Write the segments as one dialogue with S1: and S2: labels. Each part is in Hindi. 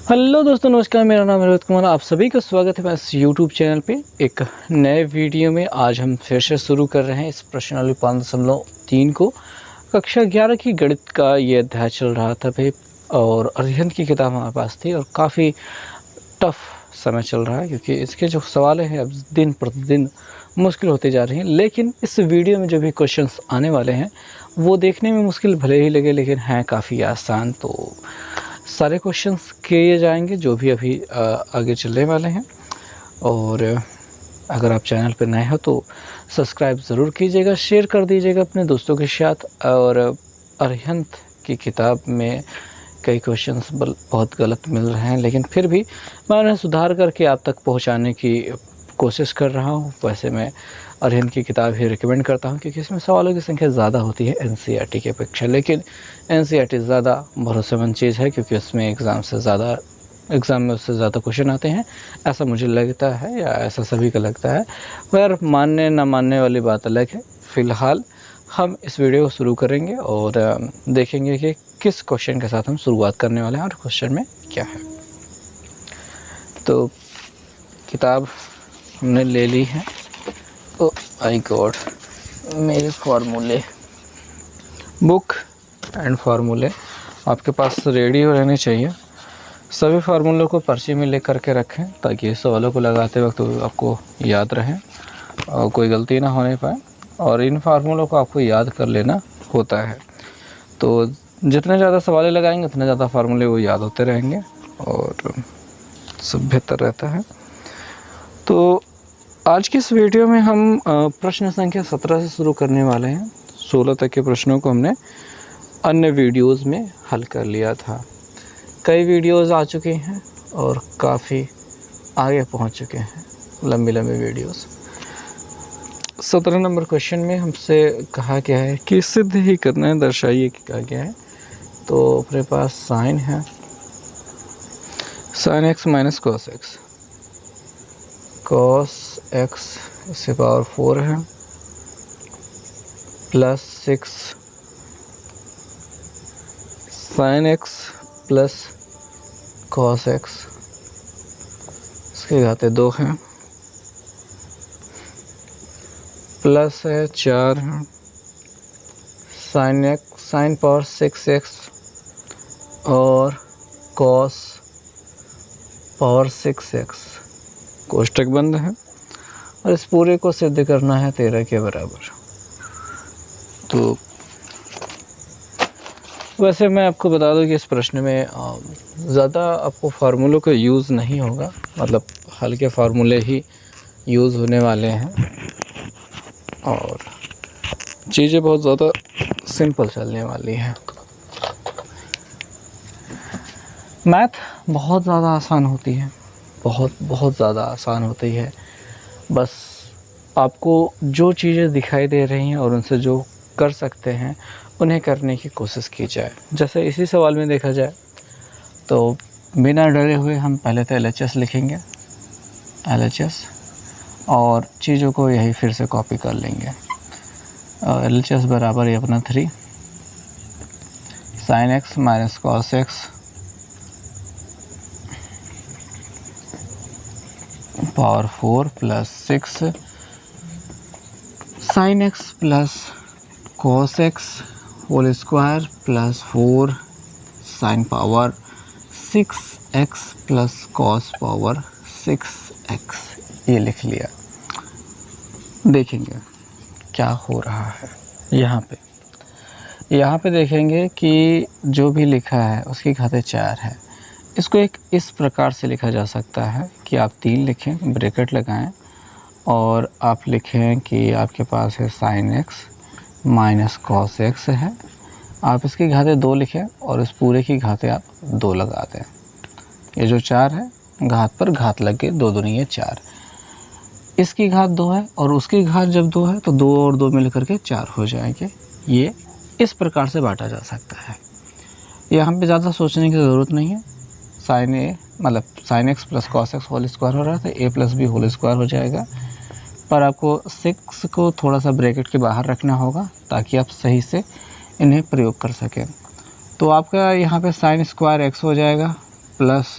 S1: हेलो दोस्तों, नमस्कार। मेरा नाम है रोहित कुमार। आप सभी का स्वागत है मेरे यूट्यूब चैनल पे एक नए वीडियो में। आज हम फिर से शुरू कर रहे हैं इस प्रश्नावली 5.3 को। कक्षा 11 की गणित का ये अध्याय चल रहा था भाई, और अरिहंत की किताब हमारे पास थी और काफ़ी टफ समय चल रहा है क्योंकि इसके जो सवाल हैं अब दिन प्रतिदिन मुश्किल होते जा रही हैं। लेकिन इस वीडियो में जो भी क्वेश्चंस आने वाले हैं वो देखने में मुश्किल भले ही लगे, लेकिन हैं काफ़ी आसान। तो सारे क्वेश्चंस किए जाएंगे जो भी अभी आगे चलने वाले हैं। और अगर आप चैनल पर नए हो तो सब्सक्राइब ज़रूर कीजिएगा, शेयर कर दीजिएगा अपने दोस्तों के साथ। और अरिहंत की किताब में कई क्वेश्चंस बहुत गलत मिल रहे हैं, लेकिन फिर भी मैं उन्हें सुधार करके आप तक पहुंचाने की कोशिश कर रहा हूं। वैसे मैं अरिहंत की किताब ही रिकमेंड करता हूं क्योंकि इसमें सवालों की संख्या ज़्यादा होती है एनसीईआरटी की अपेक्षा। लेकिन एनसीईआरटी ज़्यादा भरोसेमंद चीज़ है क्योंकि उसमें एग्ज़ाम में उससे ज़्यादा क्वेश्चन आते हैं, ऐसा मुझे लगता है, या ऐसा सभी को लगता है। मगर मानने ना मानने वाली बात अलग है। फ़िलहाल हम इस वीडियो को शुरू करेंगे और देखेंगे कि किस क्वेश्चन के साथ हम शुरुआत करने वाले हैं और क्वेश्चन में क्या है। तो किताब हमने ले ली है। ओ माय गॉड, मेरे फार्मूले, बुक एंड फार्मूले आपके पास रेडी हो रहने चाहिए। सभी फार्मूलों को पर्ची में ले करके रखें ताकि सवालों को लगाते वक्त आपको याद रहे और कोई गलती ना होने पाए। और इन फार्मूलों को आपको याद कर लेना होता है, तो जितने ज़्यादा सवाल लगाएंगे उतने ज़्यादा फार्मूले वो याद होते रहेंगे और सब बेहतर रहता है। तो आज की इस वीडियो में हम प्रश्न संख्या 17 से शुरू करने वाले हैं। 16 तक के प्रश्नों को हमने अन्य वीडियोस में हल कर लिया था। कई वीडियोस आ चुके हैं और काफ़ी आगे पहुंच चुके हैं, लंबी वीडियोस। 17 नंबर क्वेश्चन में हमसे कहा गया है कि सिद्ध ही करना है, दर्शाइए कि कहा गया है। तो अपने पास साइन है, sine x minus cos x, cos x इससे पावर 4 है, plus 6 sine x plus cos x इसके घाते 2 हैं, प्लस है 4 है, साइन पावर 6x और कॉस पावर 6x, कोष्टक बंद है और इस पूरे को सिद्ध करना है 13 के बराबर। तो वैसे मैं आपको बता दूं कि इस प्रश्न में ज़्यादा आपको फार्मूलों का यूज़ नहीं होगा, मतलब हल्के फार्मूले ही यूज़ होने वाले हैं और चीज़ें बहुत ज़्यादा सिंपल चलने वाली हैं। मैथ बहुत ज़्यादा आसान होती है, बहुत ज़्यादा आसान होती है। बस आपको जो चीज़ें दिखाई दे रही हैं और उनसे जो कर सकते हैं उन्हें करने की कोशिश की जाए। जैसे इसी सवाल में देखा जाए तो बिना डरे हुए हम पहले तो LHS लिखेंगे, LHS, और चीज़ों को यही फिर से कॉपी कर लेंगे। LHS बराबर ये अपना 3 sine x minus cos x power 4 plus 6 sine x plus cos x whole square plus 4 sine power 6x plus cos power 6x, ये लिख लिया। देखेंगे क्या हो रहा है यहाँ पे देखेंगे कि जो भी लिखा है उसकी घाते 4 है। इसको एक इस प्रकार से लिखा जा सकता है कि आप 3 लिखें, ब्रैकेट लगाएं और आप लिखें कि आपके पास है sine x minus cos x है। आप इसकी घाते 2 लिखें और इस पूरे की घाते आप 2 लगा दें। ये जो 4 है घात पर घात लग के 2 दूनी 4, इसकी घात 2 है और उसकी घात जब 2 है तो 2 और 2 मिल करके 4 हो जाएंगे। ये इस प्रकार से बांटा जा सकता है। यहाँ पे ज़्यादा सोचने की ज़रूरत नहीं है। Sine x plus cos x whole square हो रहा है तो a plus b whole square हो जाएगा, पर आपको 6 को थोड़ा सा ब्रैकेट के बाहर रखना होगा ताकि आप सही से इन्हें प्रयोग कर सकें। तो आपका यहाँ पे साइन स्क्वायर एक्स हो जाएगा प्लस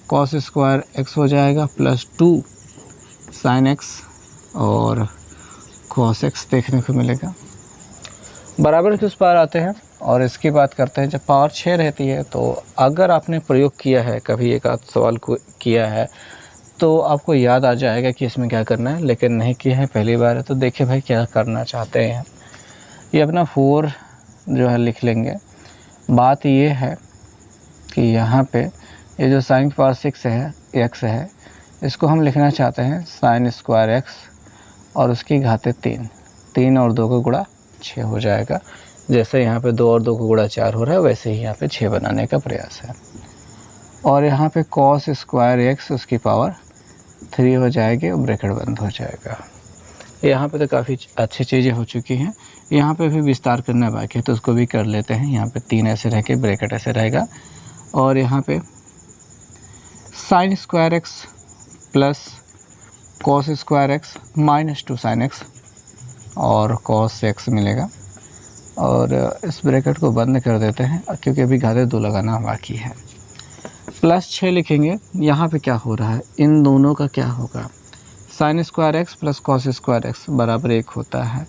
S1: कॉस स्क्वायर एक्स हो जाएगा प्लस 2 साइन एक्स और कॉस एक्स देखने को मिलेगा। बराबर के उस पार आते हैं और इसकी बात करते हैं। जब पावर 6 रहती है तो अगर आपने प्रयोग किया है, कभी एक आध सवाल को किया है, तो आपको याद आ जाएगा कि इसमें क्या करना है। लेकिन नहीं किया है, पहली बार है, तो देखिए भाई क्या करना चाहते हैं। ये अपना 4 जो है लिख लेंगे। बात ये है कि यहाँ पे ये जो साइन की पावर 6 है, एक्स है, इसको हम लिखना चाहते हैं साइन स्क्वायर एक्स और उसकी घाते 3 और 2 का गुणा 6 हो जाएगा। जैसे यहाँ पे 2 और 2 का गुणा 4 हो रहा है, वैसे ही यहाँ पे 6 बनाने का प्रयास है। और यहाँ पे कॉस स्क्वायर एक्स उसकी पावर 3 हो जाएगी और ब्रैकेट बंद हो जाएगा। यहाँ पे तो काफ़ी अच्छी चीज़ें हो चुकी हैं। यहाँ पे भी विस्तार करना बाकी है, तो उसको भी कर लेते हैं। यहाँ पे 3 ऐसे रह के ब्रैकेट ऐसे रहेगा और यहाँ पे sign square x plus cos square x minus 2 sine x और कॉस एक्स मिलेगा। और इस ब्रैकेट को बंद कर देते हैं क्योंकि अभी घाते 2 लगाना बाकी है। प्लस 6 लिखेंगे। यहाँ पे क्या हो रहा है, इन दोनों का क्या होगा, sign square x plus cos square x बराबर 1 होता है।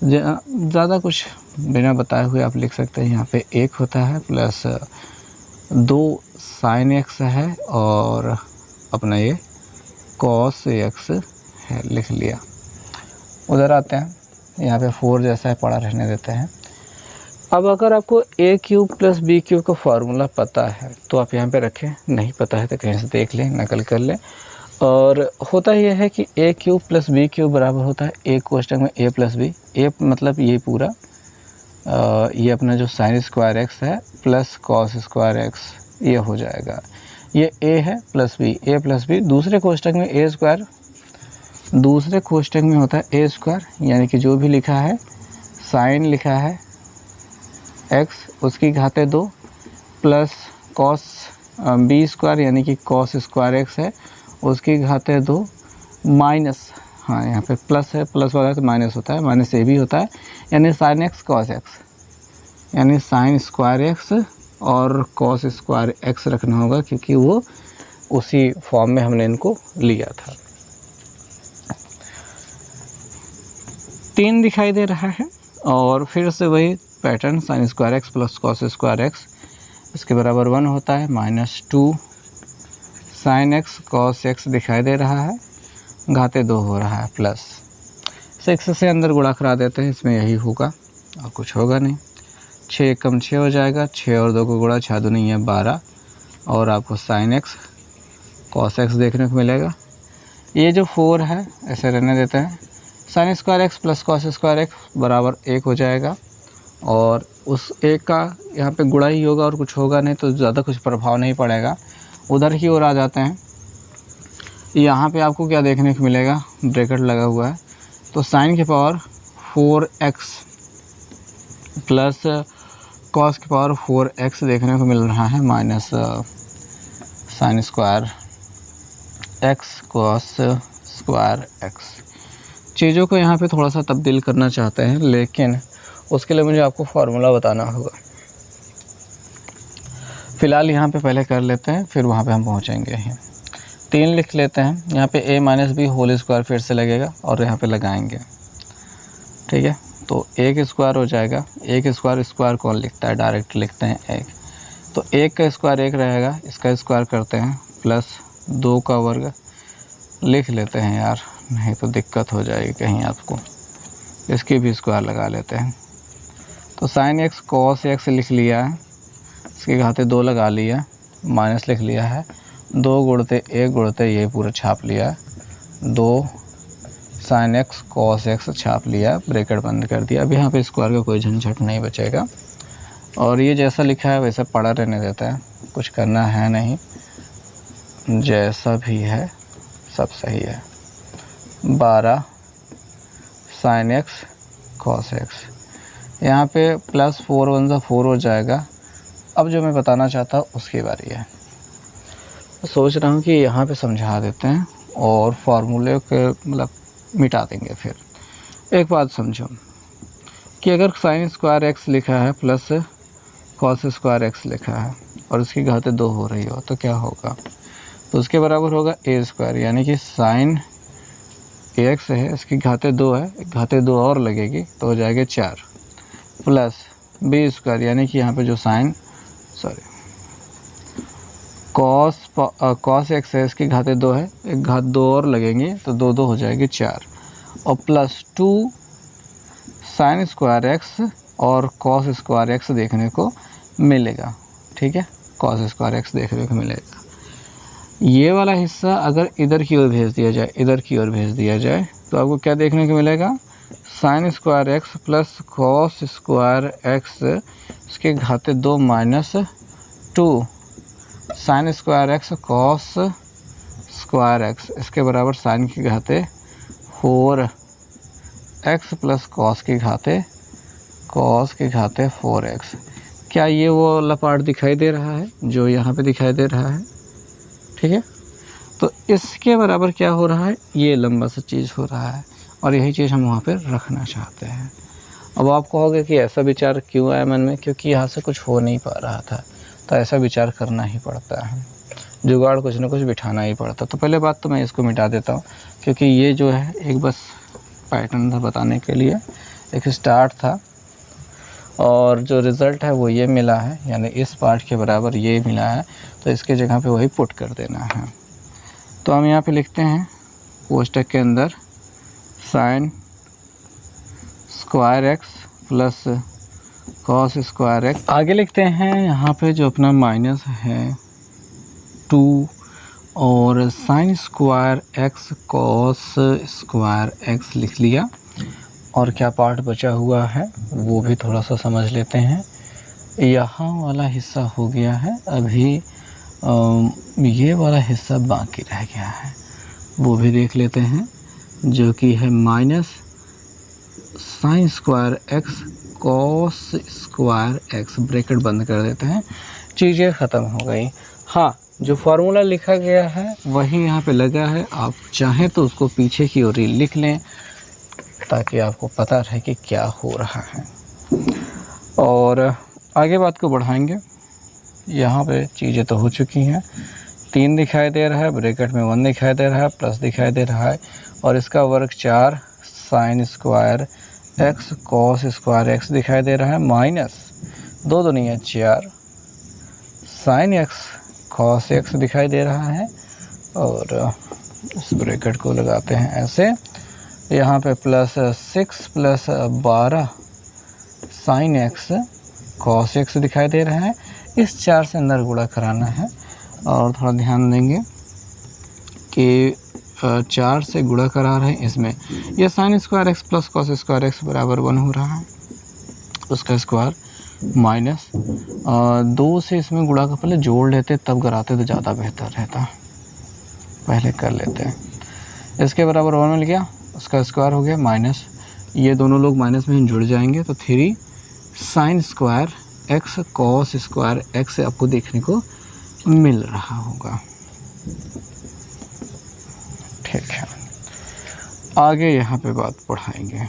S1: ज़्यादा कुछ बिना बताए हुए आप लिख सकते हैं। यहाँ पे 1 होता है प्लस 2 साइन एक्स है और अपना ये कॉस एक्स है, लिख लिया। उधर आते हैं, यहाँ पे 4 जैसा है पड़ा रहने देते हैं। अब अगर आपको a cube plus b cube का फार्मूला पता है तो आप यहाँ पे रखें, नहीं पता है तो कहीं से देख लें, नकल कर लें। और होता यह है कि a cube plus b cube बराबर होता है a कोष्टक में a प्लस बी। a मतलब ये पूरा ये अपना जो साइन स्क्वायर एक्स है प्लस कॉस स्क्वायर एक्स, ये हो जाएगा। ये a है plus b, a plus b. दूसरे कोष्टक में a स्क्वायर, दूसरे कोष्टक में होता है a स्क्वायर, यानी कि जो भी लिखा है साइन लिखा है x उसकी घाते 2 प्लस कॉस बी स्क्वायर यानी कि कॉस स्क्वायर एक्स है उसकी घाते 2 माइनस, हाँ यहाँ पे प्लस है, प्लस वाला तो माइनस होता है, माइनस ए भी होता है, यानी साइन एक्स कॉस एक्स, यानी साइन स्क्वायर एक्स और कॉस स्क्वायर एक्स रखना होगा क्योंकि वो उसी फॉर्म में हमने इनको लिया था। 3 दिखाई दे रहा है और फिर से वही pattern, sign square x plus cos square x इसके बराबर 1 होता है, minus 2 sine x cos x दिखाई दे रहा है, घाते 2 हो रहा है, प्लस 6 से अंदर गुणा करा देते हैं, इसमें यही होगा और कुछ होगा नहीं। 6 कम 6 हो जाएगा, 6 और 2 को गुणा 6 2 नहीं है 12 और आपको साइन एक्स कॉस एक्स देखने को मिलेगा। ये जो 4 है ऐसे रहने देते हैं, sign square x plus cos square x बराबर 1 हो जाएगा और उस 1 का यहाँ पे गुणा ही होगा और कुछ होगा नहीं, तो ज़्यादा कुछ प्रभाव नहीं पड़ेगा। उधर की ओर आ जाते हैं, यहाँ पे आपको क्या देखने को मिलेगा, ब्रैकेट लगा हुआ है, तो साइन की पावर 4x प्लस कॉस की पावर 4x देखने को मिल रहा है, minus sine square x cos square x। चीज़ों को यहाँ पे थोड़ा सा तब्दील करना चाहते हैं, लेकिन उसके लिए मुझे आपको फार्मूला बताना होगा। फ़िलहाल यहाँ पे पहले कर लेते हैं, फिर वहाँ पे हम पहुँचेंगे ही। 3 लिख लेते हैं, यहाँ पे a minus b whole square फिर से लगेगा और यहाँ पे लगाएंगे, ठीक है। तो 1 स्क्वायर हो जाएगा, 1 स्क्वायर स्क्वायर कौन लिखता है, डायरेक्ट लिखते हैं 1, तो 1 का स्क्वायर 1 रहेगा, इसका स्क्वायर करते हैं प्लस 2 का वर्ग लिख लेते हैं यार, नहीं तो दिक्कत हो जाएगी कहीं आपको। इसकी भी स्क्वायर लगा लेते हैं, तो साइन एक्स कॉस एक्स लिख लिया है, इसके घाते 2 लगा लिया, माइनस लिख लिया है, 2 गुणते 1 गुणते ये पूरा छाप लिया है, 2 साइन एक्स कॉस एक्स छाप लिया, ब्रैकेट बंद कर दिया। अब यहाँ पे स्क्वायर का कोई झंझट नहीं बचेगा और ये जैसा लिखा है वैसा पड़ा रहने देता है, कुछ करना है नहीं, जैसा भी है सब सही है। 12 साइन एक्स कॉस एक्स, यहाँ पे प्लस 4 1 सा 4 हो जाएगा। अब जो मैं बताना चाहता हूँ उसकी बारी है, सोच रहा हूँ कि यहाँ पे समझा देते हैं और फार्मूले के मतलब मिटा देंगे। फिर एक बात समझो कि अगर साइन स्क्वायर एक्स लिखा है प्लस कॉस स्क्वायर एक्स लिखा है और इसकी घातें 2 हो रही हो तो क्या होगा, तो उसके बराबर होगा ए स्क्वायर, यानी कि साइन ax है, इसकी घातें 2 है, घातें 2 और लगेगी तो हो जाएगा 4, प्लस बी स्क्वायर, यानी कि यहाँ पे जो साइन कॉस एक्स है, इसकी घातें 2 है, एक घात 2 और लगेंगी तो 2 2 हो जाएगी 4, और प्लस 2 साइन स्क्वायर एक्स और कॉस स्क्वायर एक्स देखने को मिलेगा। ठीक है, कॉस स्क्वायर एक्स देखने को मिलेगा। ये वाला हिस्सा अगर इधर की ओर भेज दिया जाए, इधर की ओर भेज दिया जाए तो आपको क्या देखने को मिलेगा, sign square x plus cos square x, इसके घाते 2 minus 2 sign square x cos square x, इसके बराबर साइन की घाते 4 एक्स प्लस कॉस की घाते 4x। क्या ये वो वाला पार्ट दिखाई दे रहा है जो यहाँ पे दिखाई दे रहा है? ठीक है, तो इसके बराबर क्या हो रहा है, ये लंबा सा चीज़ हो रहा है और यही चीज़ हम वहाँ पे रखना चाहते हैं। अब आप कहोगे कि ऐसा विचार क्यों आया मन में, क्योंकि यहाँ से कुछ हो नहीं पा रहा था तो ऐसा विचार करना ही पड़ता है, जुगाड़ कुछ ना कुछ बिठाना ही पड़ता। तो पहले बात तो मैं इसको मिटा देता हूँ, क्योंकि ये जो है एक बस पैटर्न था बताने के लिए, एक स्टार्ट था, और जो रिज़ल्ट है वो ये मिला है, यानी इस पार्ट के बराबर ये मिला है, तो इसके जगह पे वही पुट कर देना है। तो हम यहाँ पे लिखते हैं कोष्टक के अंदर sign square x plus cos square x, आगे लिखते हैं यहाँ पे जो अपना माइनस है 2 और sign square x cos square x लिख लिया। और क्या पार्ट बचा हुआ है वो भी थोड़ा सा समझ लेते हैं। यहाँ वाला हिस्सा हो गया है, अभी ये वाला हिस्सा बाकी रह गया है, वो भी देख लेते हैं, जो कि है minus sign square x cos square x, bracket बंद कर देते हैं, चीज़ें ख़त्म हो गई। हाँ, जो फार्मूला लिखा गया है वही यहाँ पे लगा है, आप चाहें तो उसको पीछे की ओर लिख लें ताकि आपको पता रहे कि क्या हो रहा है। और आगे बात को बढ़ाएंगे। यहाँ पे चीज़ें तो हो चुकी हैं, 3 दिखाई दे रहा है, ब्रैकेट में 1 दिखाई दे रहा है, प्लस दिखाई दे रहा है, और इसका वर्ग 4 sign square x cos square x दिखाई दे रहा है, माइनस 2 दूनी है 4 साइन एक्स कॉस एक्स दिखाई दे रहा है, और इस ब्रैकेट को लगाते हैं ऐसे, यहाँ पे plus 6 plus 12 sine x cos x दिखाई दे रहा है। इस 4 से अंदर गुणा कराना है, और थोड़ा ध्यान देंगे कि 4 से गुणा करा रहे हैं इसमें, यह sign square x plus cos square x बराबर 1 हो रहा है, उसका स्क्वायर माइनस 2 से इसमें गुणा का पहले जोड़ लेते तब कराते तो ज़्यादा बेहतर रहता, पहले कर लेते हैं। इसके बराबर 1 मिल गया, उसका स्क्वायर हो गया माइनस, ये दोनों लोग माइनस में ही जुड़ जाएंगे, तो 3 sign square x cos square x आपको देखने को मिल रहा होगा। ठीक है, आगे यहाँ पे बात बढ़ाएंगे।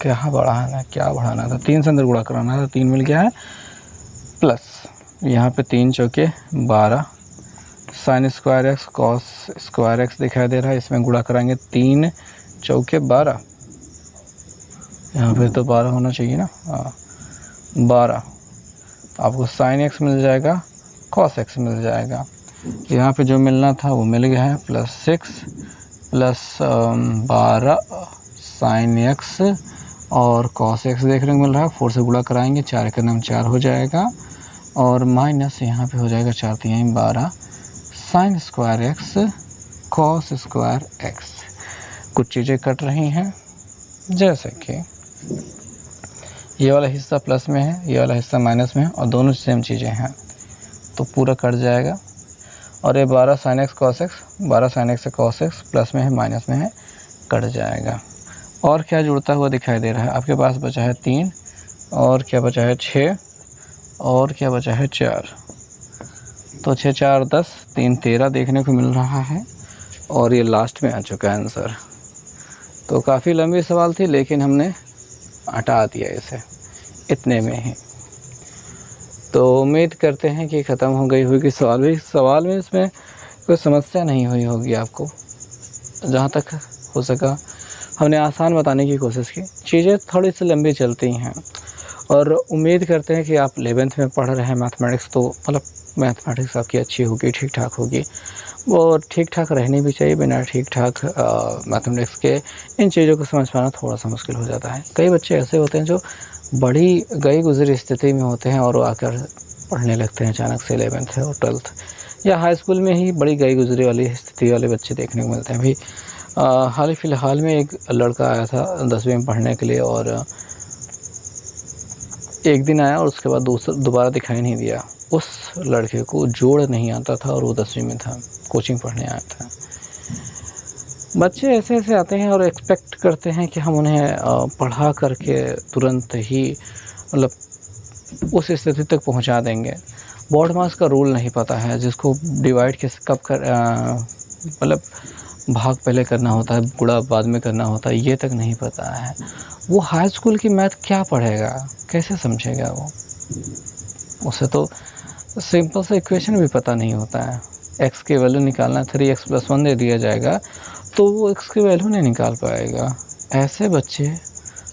S1: क्या बढ़ाना था, 3 से अंदर गुणा कराना था, 3 मिल गया है, प्लस यहाँ पे 3 चौके 12 sign square x cos square x दिखाई दे रहा है, इसमें गुणा कराएंगे 3 चौके 12, यहाँ पे तो 12 होना चाहिए ना, हाँ 12, आपको साइन एक्स मिल जाएगा, कॉस एक्स मिल जाएगा, यहाँ पे जो मिलना था वो मिल गया है, प्लस 6 प्लस 12 साइन एक्स और कॉस एक्स देखने को मिल रहा है, 4 से गुणा कराएंगे, 4 का नाम 4 हो जाएगा, और माइनस यहाँ पे हो जाएगा 4 3 12 sign square x cos square x. कुछ चीज़ें कट रही हैं, जैसे कि ये वाला हिस्सा प्लस में है, ये वाला हिस्सा माइनस में है, और दोनों सेम चीज़ें हैं तो पूरा कट जाएगा। और ये 12 sine x cos x, 12 sine x से कॉस एक्स प्लस में है माइनस में है, कट जाएगा। और क्या जुड़ता हुआ दिखाई दे रहा है, आपके पास बचा है 3, और क्या बचा है 6, और क्या बचा है 4, तो 6 4 10, 3 13 देखने को मिल रहा है, और ये लास्ट में आ चुका है आंसर। तो काफ़ी लंबी सवाल थी, लेकिन हमने हटा दिया इसे इतने में ही। तो उम्मीद करते हैं कि ख़त्म हो गई होगी सवाल में इसमें कोई समस्या नहीं हुई होगी आपको। जहाँ तक हो सका हमने आसान बताने की कोशिश की। चीज़ें थोड़ी सी लंबी चलती हैं और उम्मीद करते हैं कि आप 11th में पढ़ रहे हैं मैथमेटिक्स, तो मतलब मैथमेटिक्स आपकी अच्छी होगी, ठीक-ठाक होगी। वो ठीक-ठाक रहनी भी चाहिए। बिना ठीक-ठाक मैथमेटिक्स के इन चीज़ों को समझ पाना थोड़ा-सा मुश्किल हो जाता है। कई बच्चे ऐसे होते हैं जो बड़ी गई-गुज़री स्थिति में होते हैं और वो आकर पढ़ने लगते हैं अचानक से 11th और 12th या हाई स्कूल में ही बड़ी गई-गुज़री वाली स्थिति वाले बच्चे देखने को मिलते हैं। अभी हाल ही फिलहाल में एक लड़का आया था 10वीं में पढ़ने के लिए और एक दिन आया और उसके बाद दोबारा दिखाई नहीं दिया। उस लड़के को जोड़ नहीं आता था और वो 10वीं में था, कोचिंग पढ़ने आया था। बच्चे ऐसे-ऐसे आते हैं और एक्सपेक्ट करते हैं कि हम उन्हें पढ़ा करके तुरंत ही मतलब उस स्थिति तक पहुंचा देंगे। बोर्ड मास का रूल नहीं पता है, जिसको डिवाइड किस कब कर मतलब भाग पहले करना होता है, गुणा बाद में करना होता है, ये तक नहीं पता है। वो हाई स्कूल की मैथ क्या पढ़ेगा, कैसे समझेगा वो? उसे तो सिंपल सा इक्वेशन भी पता नहीं होता है। x की वैल्यू निकालना 3x + 1 दे दिया जाएगा तो वो x की वैल्यू नहीं निकाल पाएगा। ऐसे बच्चे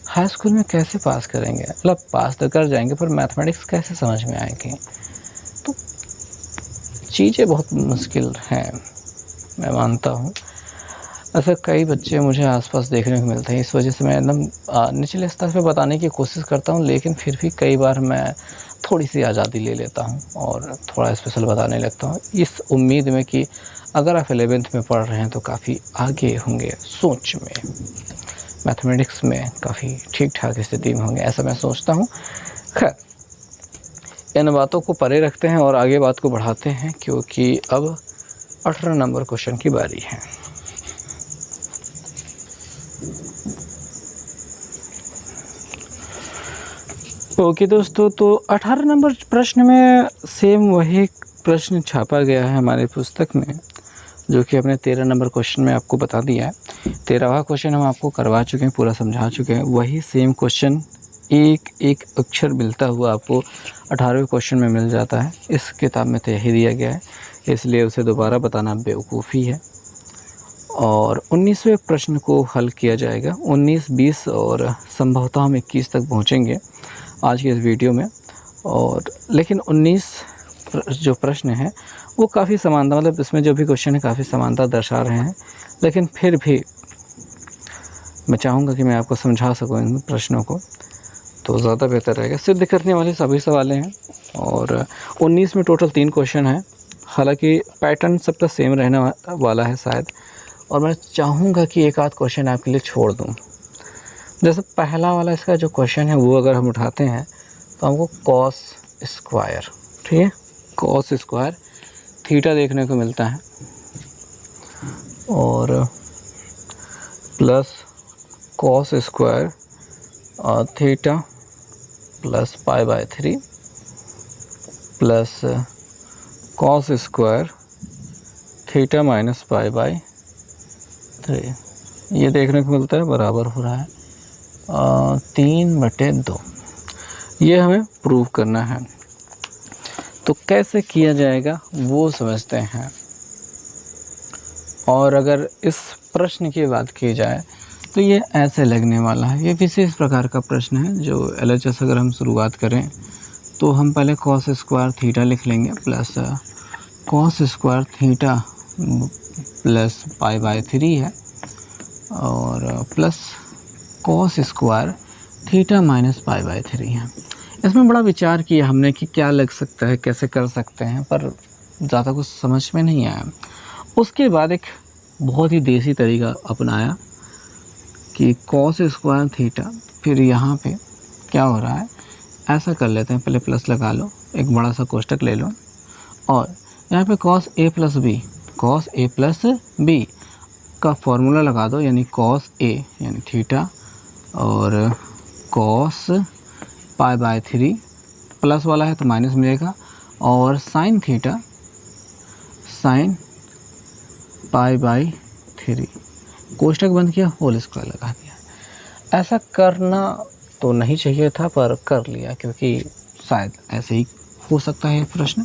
S1: हाई स्कूल में कैसे पास करेंगे? मतलब पास तो कर जाएंगे पर मैथमेटिक्स कैसे समझ में आएगी? तो चीज़ें बहुत मुश्किल हैं, मैं मानता हूँ। ऐसे कई बच्चे मुझे आसपास देखने को मिलते हैं। इस वजह से मैं एकदम निचले स्तर पे बताने की कोशिश करता हूँ, लेकिन फिर भी कई बार मैं थोड़ी-सी आज़ादी ले लेता हूँ और थोड़ा स्पेशल बताने लगता हूँ, इस उम्मीद में कि अगर आप 11th में पढ़ रहे हैं तो काफ़ी आगे होंगे सोच में, मैथमेटिक्स में काफ़ी ठीक-ठाक स्थिति में होंगे, ऐसा मैं सोचता हूँ। खैर, इन बातों को परे रखते हैं और आगे बात को बढ़ाते हैं, क्योंकि अब 18 नंबर क्वेश्चन की बारी है। ओके दोस्तों, तो 18 नंबर प्रश्न में सेम वही प्रश्न छापा गया है हमारी पुस्तक में, जो कि हमने 13 नंबर क्वेश्चन में आपको बता दिया है। 13वां क्वेश्चन हम आपको करवा चुके हैं, पूरा समझा चुके हैं। वही सेम क्वेश्चन एक एक अक्षर मिलता हुआ आपको 18वें क्वेश्चन में मिल जाता है। इस किताब में तो यही दिया गया है, इसलिए उसे दोबारा बताना बेवकूफ़ी है। और 19वें प्रश्न को हल किया जाएगा। 19, 20 और संभवतः हम 21 तक पहुँचेंगे आज के इस वीडियो में। और लेकिन 19 जो प्रश्न है वो काफ़ी समानता, मतलब इसमें जो भी क्वेश्चन है काफ़ी समानता दर्शा रहे हैं, लेकिन फिर भी मैं चाहूँगा कि मैं आपको समझा सकूँ इन प्रश्नों को, तो ज़्यादा बेहतर रहेगा। सिद्ध करने वाले सभी सवालें हैं और 19 में टोटल 3 क्वेश्चन हैं। हालांकि पैटर्न सबका सेम रहने वाला है शायद, और मैं चाहूँगा कि एक आध क्वेश्चन आपके लिए छोड़ दूँ। जैसे पहला वाला इसका जो क्वेश्चन है वो अगर हम उठाते हैं तो हमको कॉस स्क्वायर, ठीक है, कॉस स्क्वायर थीटा देखने को मिलता है और plus cos square theta plus π/3 plus cos square theta minus π/3 ये देखने को मिलता है, बराबर हो रहा है 3/2। ये हमें प्रूव करना है, तो कैसे किया जाएगा वो समझते हैं। और अगर इस प्रश्न की बात की जाए तो ये ऐसे लगने वाला है। ये विशेष प्रकार का प्रश्न है जो LHS अगर हम शुरुआत करें तो हम पहले कॉस स्क्वायर थीटा लिख लेंगे plus cos square theta plus π/3 है और plus cos square theta minus π/3 है। इसमें बड़ा विचार किया हमने कि क्या लग सकता है, कैसे कर सकते हैं, पर ज़्यादा कुछ समझ में नहीं आया। उसके बाद एक बहुत ही देसी तरीका अपनाया कि कॉस स्क्वायर थीटा, फिर यहाँ पे क्या हो रहा है, ऐसा कर लेते हैं, पहले प्लस लगा लो, एक बड़ा सा कोष्टक ले लो और यहाँ पे cos a प्लस b का फॉर्मूला लगा दो, यानी cos a यानी थीटा और cos π/3 प्लस वाला है तो माइनस मिलेगा और sin थीटा sin π/3 कोष्टक बंद किया, होल स्क्वायर लगा दिया। ऐसा करना तो नहीं चाहिए था पर कर लिया, क्योंकि शायद ऐसे ही हो सकता है प्रश्न।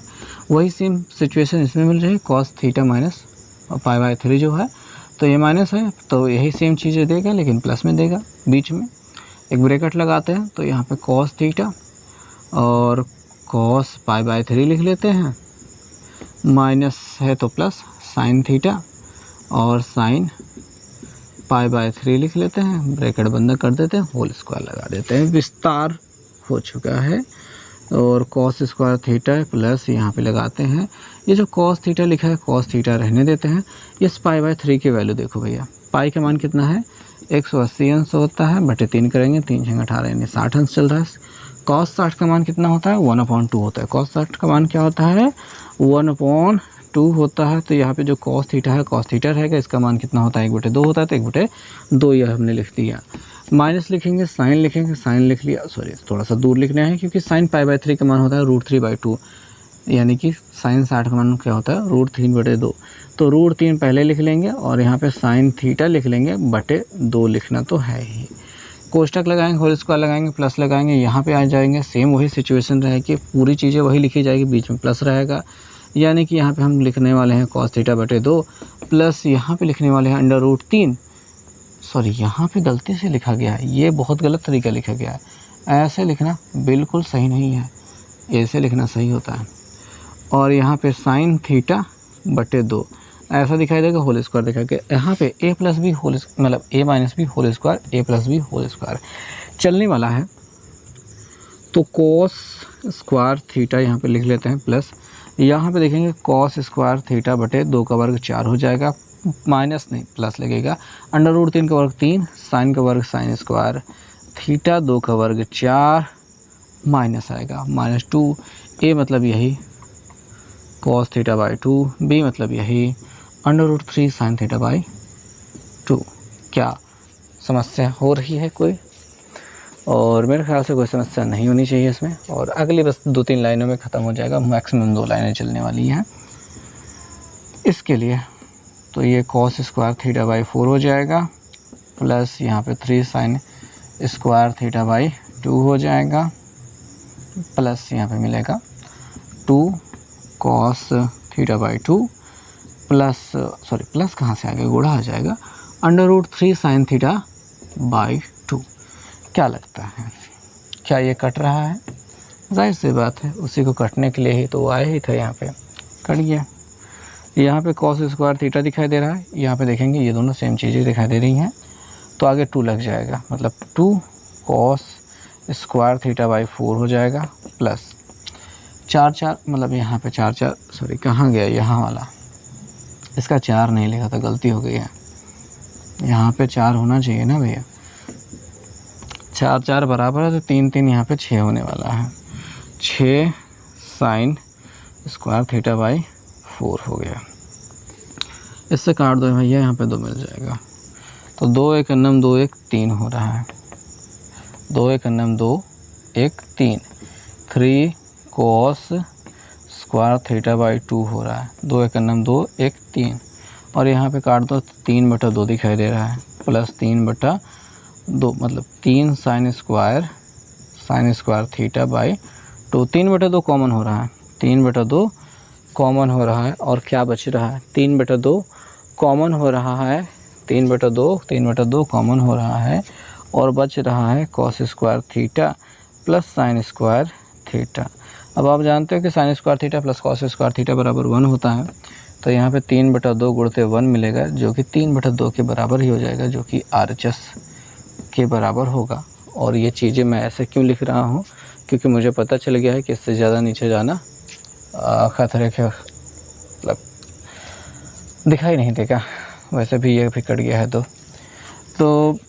S1: वही सेम सिचुएशन इसमें मिल रही है, कॉस थीटा माइनस π/3 जो है, तो ये माइनस है तो यही सेम चीज़ें देगा लेकिन प्लस में देगा। बीच में एक ब्रैकेट लगाते हैं तो यहाँ पे कॉस थीटा और कॉस π/3 लिख लेते हैं, माइनस है तो प्लस साइन थीटा और साइन π/3 लिख लेते हैं, ब्रैकेट बंद कर देते हैं, होल स्क्वायर लगा देते हैं। विस्तार हो चुका है और कॉस स्क्वायर थीटा प्लस यहाँ पे लगाते हैं। ये जो कॉस थीटा लिखा है कॉस थीटा रहने देते हैं। इस π/3 की वैल्यू देखो भैया, पाई का मान कितना है 180 अंश होता है, बटे 3 करेंगे, 3 × 18 यानी 60 अंश चल रहा है। कॉस 60 का मान कितना होता है 1/2 होता है। कॉस 60 का मान क्या होता है 1/2 होता है। तो यहाँ पे जो कॉस थीटा है कॉस थीटा रहेगा, इसका मान कितना होता है 1/2 होता है, तो 1/2 यह हमने लिख दिया। माइनस लिखेंगे, साइन लिखेंगे, साइन लिख लिया, सॉरी थोड़ा सा दूर लिखना है क्योंकि साइन π/3 का मान होता है √3/2, यानी कि साइन 60 का मान क्या होता है √3/2। तो √3 पहले लिख लेंगे और यहाँ पे साइन थीटा लिख लेंगे, बटे 2 लिखना तो है ही। कोष्टक लगाएंगे, होल स्क्वायर लगाएंगे, प्लस लगाएंगे, यहाँ पे आ जाएंगे, सेम वही सिचुएशन रहेगी, पूरी चीज़ें वही लिखी जाएगी, बीच में प्लस रहेगा, यानी कि यहाँ पे हम लिखने वाले हैं cos थीटा बटे 2 प्लस यहाँ पे लिखने वाले हैं √3। सॉरी यहाँ पे गलती से लिखा गया है, ये बहुत गलत तरीका लिखा गया है, ऐसे लिखना बिल्कुल सही नहीं है, ऐसे लिखना सही होता है। और यहाँ पे साइन थीटा बटे 2 ऐसा दिखाई देगा, होल स्क्वायर दिखाई देगा। यहाँ पे a प्लस बी होल मतलब a minus b whole square, a plus b whole square चलने वाला है, तो कॉस स्क्वायर थीटा यहाँ पे लिख लेते हैं प्लस, यहाँ पे देखेंगे कॉस स्क्वायर थीटा बटे 2 का वर्ग 4 हो जाएगा, माइनस नहीं प्लस लगेगा, √3 का वर्ग 3, साइन का वर्ग साइन स्क्वायर थीटा 2 का वर्ग 4, माइनस आएगा -2, a मतलब यही cos थीटा बाई 2, b मतलब यही √3 साइन थीटा बाई 2। क्या समस्या हो रही है कोई? और मेरे ख्याल से कोई समस्या नहीं होनी चाहिए इसमें, और अगली बस 2-3 लाइनों में ख़त्म हो जाएगा, मैक्सिमम 2 लाइनें चलने वाली हैं इसके लिए। तो ये cos स्क्वायर थीटा बाई 4 हो जाएगा, प्लस यहाँ पे 3 साइन स्क्वायर थीटा बाई 2 हो जाएगा, प्लस यहाँ पे मिलेगा 2 cos theta by 2 plus, sorry plus कहाँ से आ गया, गुणा आ जाएगा, √3 साइन थीटा बाई 2। क्या लगता है, क्या ये कट रहा है? जाहिर सी बात है, उसी को कटने के लिए ही तो आए ही थे, यहाँ पे कट गया। यहाँ पे cos स्क्वायर थीटा दिखाई दे रहा है, यहाँ पे देखेंगे ये दोनों सेम चीज़ें दिखाई दे रही हैं, तो आगे 2 लग जाएगा, मतलब 2 cos स्क्वायर थीटा बाई 4 हो जाएगा, प्लस 4 मतलब यहाँ पे 4 सॉरी कहाँ गया यहाँ वाला, इसका 4 नहीं लिखा था, गलती हो गई है, यहाँ पे 4 होना चाहिए ना भैया, 4 बराबर है, तो 3 यहाँ पे 6 होने वाला है, 6 साइन स्क्वायर थीटा बाई 4 हो गया। इससे काट दो भैया, यहाँ पे 2 मिल जाएगा, तो 2 1 2 1 3 हो रहा है, 2 1 2 1 3, 3 cos स्क्वायर थीटा बाई 2 हो रहा है, 2 1 2 1 3, और यहाँ पे काट दो, 3/2 दिखाई दे रहा है, प्लस 3/2 मतलब 3 sine square theta by 2, 3/2 common हो रहा है, 3/2 कॉमन हो रहा है, और क्या बच रहा है 3/2 कॉमन हो रहा है, 3/2 कॉमन हो रहा है, और बच रहा है cos square theta plus sine square theta. अब आप जानते हो कि sine square theta plus cos square theta बराबर 1 होता है, तो यहाँ पे 3/2 गुणते 1 मिलेगा, जो कि 3/2 के बराबर ही हो जाएगा, जो कि RHS के बराबर होगा। और ये चीज़ें मैं ऐसे क्यों लिख रहा हूँ, क्योंकि मुझे पता चल गया है कि इससे ज़्यादा नीचे जाना खतरे के मतलब दिखाई नहीं देगा, वैसे भी ये भी कट गया है। तो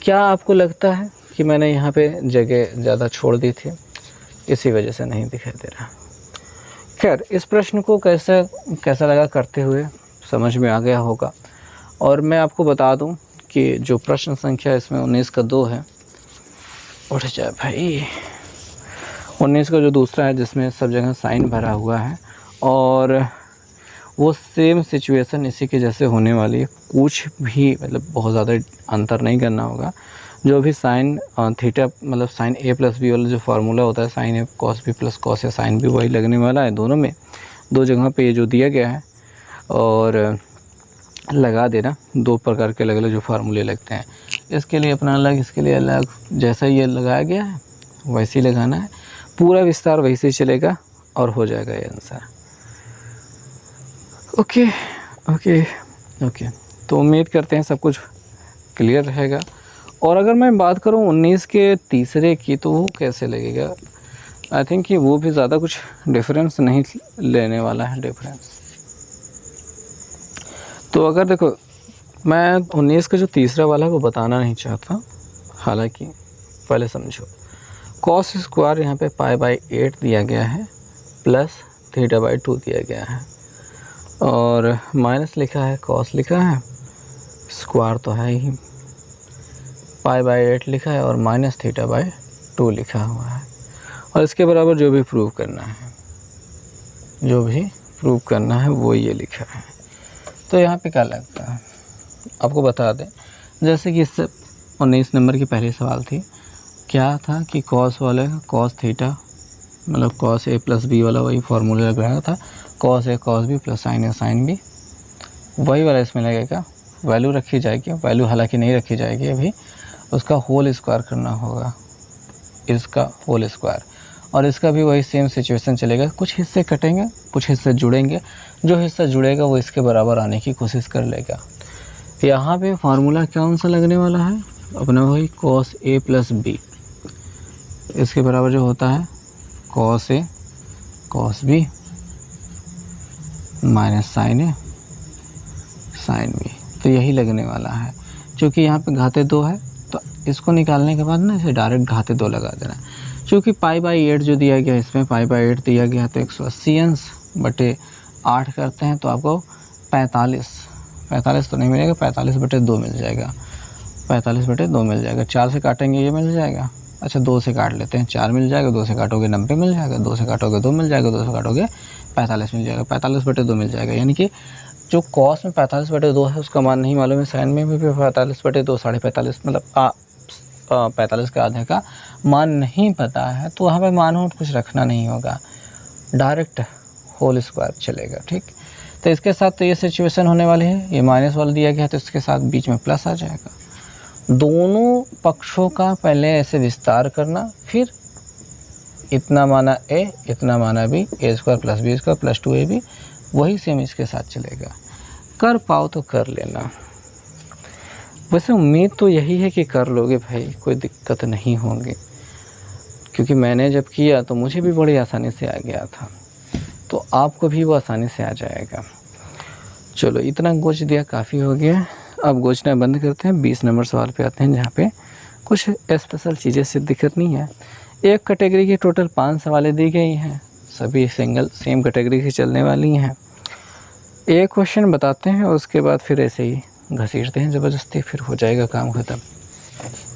S1: क्या आपको लगता है कि मैंने यहाँ पे जगह ज़्यादा छोड़ दी थी, इसी वजह से नहीं दिखाई दे रहा? खैर, इस प्रश्न को कैसा लगा करते हुए समझ में आ गया होगा। और मैं आपको बता दूं कि जो प्रश्न संख्या इसमें 19 का 2 है, उठ जाए भाई, 19 का जो दूसरा है जिसमें सब जगह साइन भरा हुआ है, और वो सेम सिचुएशन इसी के जैसे होने वाली है, कुछ भी मतलब बहुत ज़्यादा अंतर नहीं करना होगा। जो भी साइन थीटा मतलब साइन ए प्लस बी वाला जो फार्मूला होता है, sign A cos B plus cos A sine B, वही लगने वाला है दोनों में, दो जगह पे ये जो दिया गया है। और लगा देना, दो प्रकार के अलग अलग जो फार्मूले लगते हैं, इसके लिए अपना अलग, इसके लिए अलग, जैसा ये लगाया गया है वैसे ही लगाना है, पूरा विस्तार वैसे ही चलेगा और हो जाएगा ये आंसर। ओके ओके ओके, तो उम्मीद करते हैं सब कुछ क्लियर रहेगा। और अगर मैं बात करूं 19 के तीसरे की, तो वो कैसे लगेगा, आई थिंक कि वो भी ज़्यादा कुछ डिफरेंस नहीं लेने वाला है डिफरेंस। तो अगर देखो, मैं 19 का जो तीसरा वाला है वो बताना नहीं चाहता, हालांकि पहले समझो, कॉस स्क्वायर यहाँ पे π/8 दिया गया है प्लस θ/2 दिया गया है, और माइनस लिखा है, कॉस लिखा है, स्क्वायर तो है ही, π/8 लिखा है और माइनस θ/2 लिखा हुआ है, और इसके बराबर जो भी प्रूव करना है, जो भी प्रूव करना है वो ये लिखा है। तो यहाँ पे क्या लगता है आपको बता दें, जैसे कि इससे 19 नंबर की पहली सवाल थी, क्या था कि कॉस वाले कॉस थीटा मतलब कॉस ए प्लस बी वाला वही फार्मूला लग रहा था, cos A cos B plus sign A sine B, वही वाला इसमें लगेगा, वैल्यू रखी जाएगी, वैल्यू हालांकि नहीं रखी जाएगी अभी, उसका होल स्क्वायर करना होगा, इसका होल स्क्वायर, और इसका भी वही सेम सिचुएशन चलेगा, कुछ हिस्से कटेंगे कुछ हिस्से जुड़ेंगे, जो हिस्सा जुड़ेगा वो इसके बराबर आने की कोशिश कर लेगा। यहाँ पे फार्मूला कौन सा लगने वाला है अपना, वही कॉस ए प्लस बी, इसके बराबर जो होता है cos A cos B minus sign A sine B, तो यही लगने वाला है। क्योंकि यहाँ पे घाते 2 है, तो इसको निकालने के बाद ना इसे डायरेक्ट घाते 2 लगा देना। क्योंकि π/8 जो दिया गया, इसमें π/8 दिया गया, तो 180 अंश बटे 8 करते हैं तो आपको 45 तो नहीं मिलेगा, 45/2 मिल जाएगा, 45/2 मिल जाएगा। 4 से काटेंगे ये मिल जाएगा, अच्छा 2 से काट लेते हैं, 4 मिल जाएगा, 2 से काटोगे 90 मिल जाएगा, 2 से काटोगे 2 मिल जाएगा, 2 से काटोगे 45 मिल जाएगा, 45/2 मिल जाएगा। यानी कि जो कॉस में 45/2 है उसका मान नहीं मालूम है, साइन में भी 45/2 45.5 मतलब 45 के आधे का मान नहीं पता है, तो वहाँ पे मान हो कुछ रखना नहीं होगा, डायरेक्ट होल स्क्वायर चलेगा। ठीक, तो इसके साथ तो ये सिचुएशन होने वाली है, ये माइनस वाला दिया गया तो इसके साथ बीच में प्लस आ जाएगा। दोनों पक्षों का पहले ऐसे विस्तार करना, फिर इतना माना ए इतना माना B, A square plus B square plus 2ab, वही सेम इसके साथ चलेगा। कर पाओ तो कर लेना, वैसे उम्मीद तो यही है कि कर लोगे भाई, कोई दिक्कत नहीं होगी, क्योंकि मैंने जब किया तो मुझे भी बड़ी आसानी से आ गया था, तो आपको भी वो आसानी से आ जाएगा। चलो इतना गोच दिया, काफ़ी हो गया, अब गोचना बंद करते हैं। 20 नंबर सवाल पे आते हैं, जहाँ पे कुछ स्पेशल चीज़ें सिद्ध करनी है। एक कैटेगरी की टोटल 5 सवालें दी गई हैं, सभी सिंगल सेम कैटेगरी की चलने वाली हैं। एक क्वेश्चन बताते हैं, उसके बाद फिर ऐसे ही घसीटते हैं ज़बरदस्ती, फिर हो जाएगा काम ख़त्म।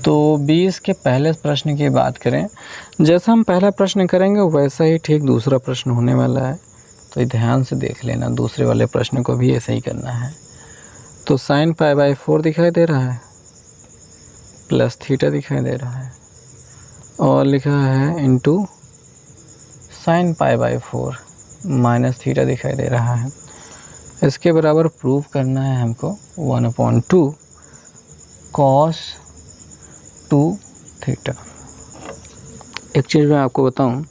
S1: तो 20 के पहले प्रश्न की बात करें, जैसा हम पहला प्रश्न करेंगे वैसा ही ठीक दूसरा प्रश्न होने वाला है, तो ध्यान से देख लेना, दूसरे वाले प्रश्न को भी ऐसा ही करना है। तो साइन π/4 दिखाई दे रहा है प्लस थीटा दिखाई दे रहा है, और लिखा है इनटू साइन π/4 माइनस थीटा दिखाई दे रहा है। इसके बराबर प्रूव करना है हमको 1/2 cos 2 थीटा। एक चीज़ मैं आपको बताऊं,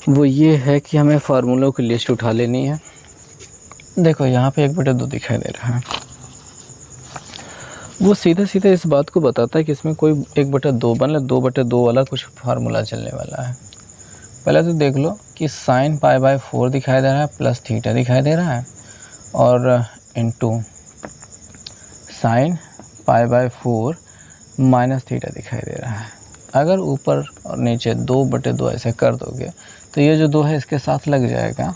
S1: वो ये है कि हमें फार्मूलों की लिस्ट उठा लेनी है। देखो यहाँ पे 1/2 दिखाई दे रहा है, वो सीधा सीधा इस बात को बताता है कि इसमें कोई 1/2 मतलब 2/2 वाला कुछ फार्मूला चलने वाला है। पहले तो देख लो कि साइन π/4 दिखाई दे रहा है प्लस थीटा दिखाई दे रहा है, और इनटू साइन π/4 माइनस थीटा दिखाई दे रहा है। अगर ऊपर और नीचे 2/2 ऐसे कर दोगे तो ये जो 2 है इसके साथ लग जाएगा,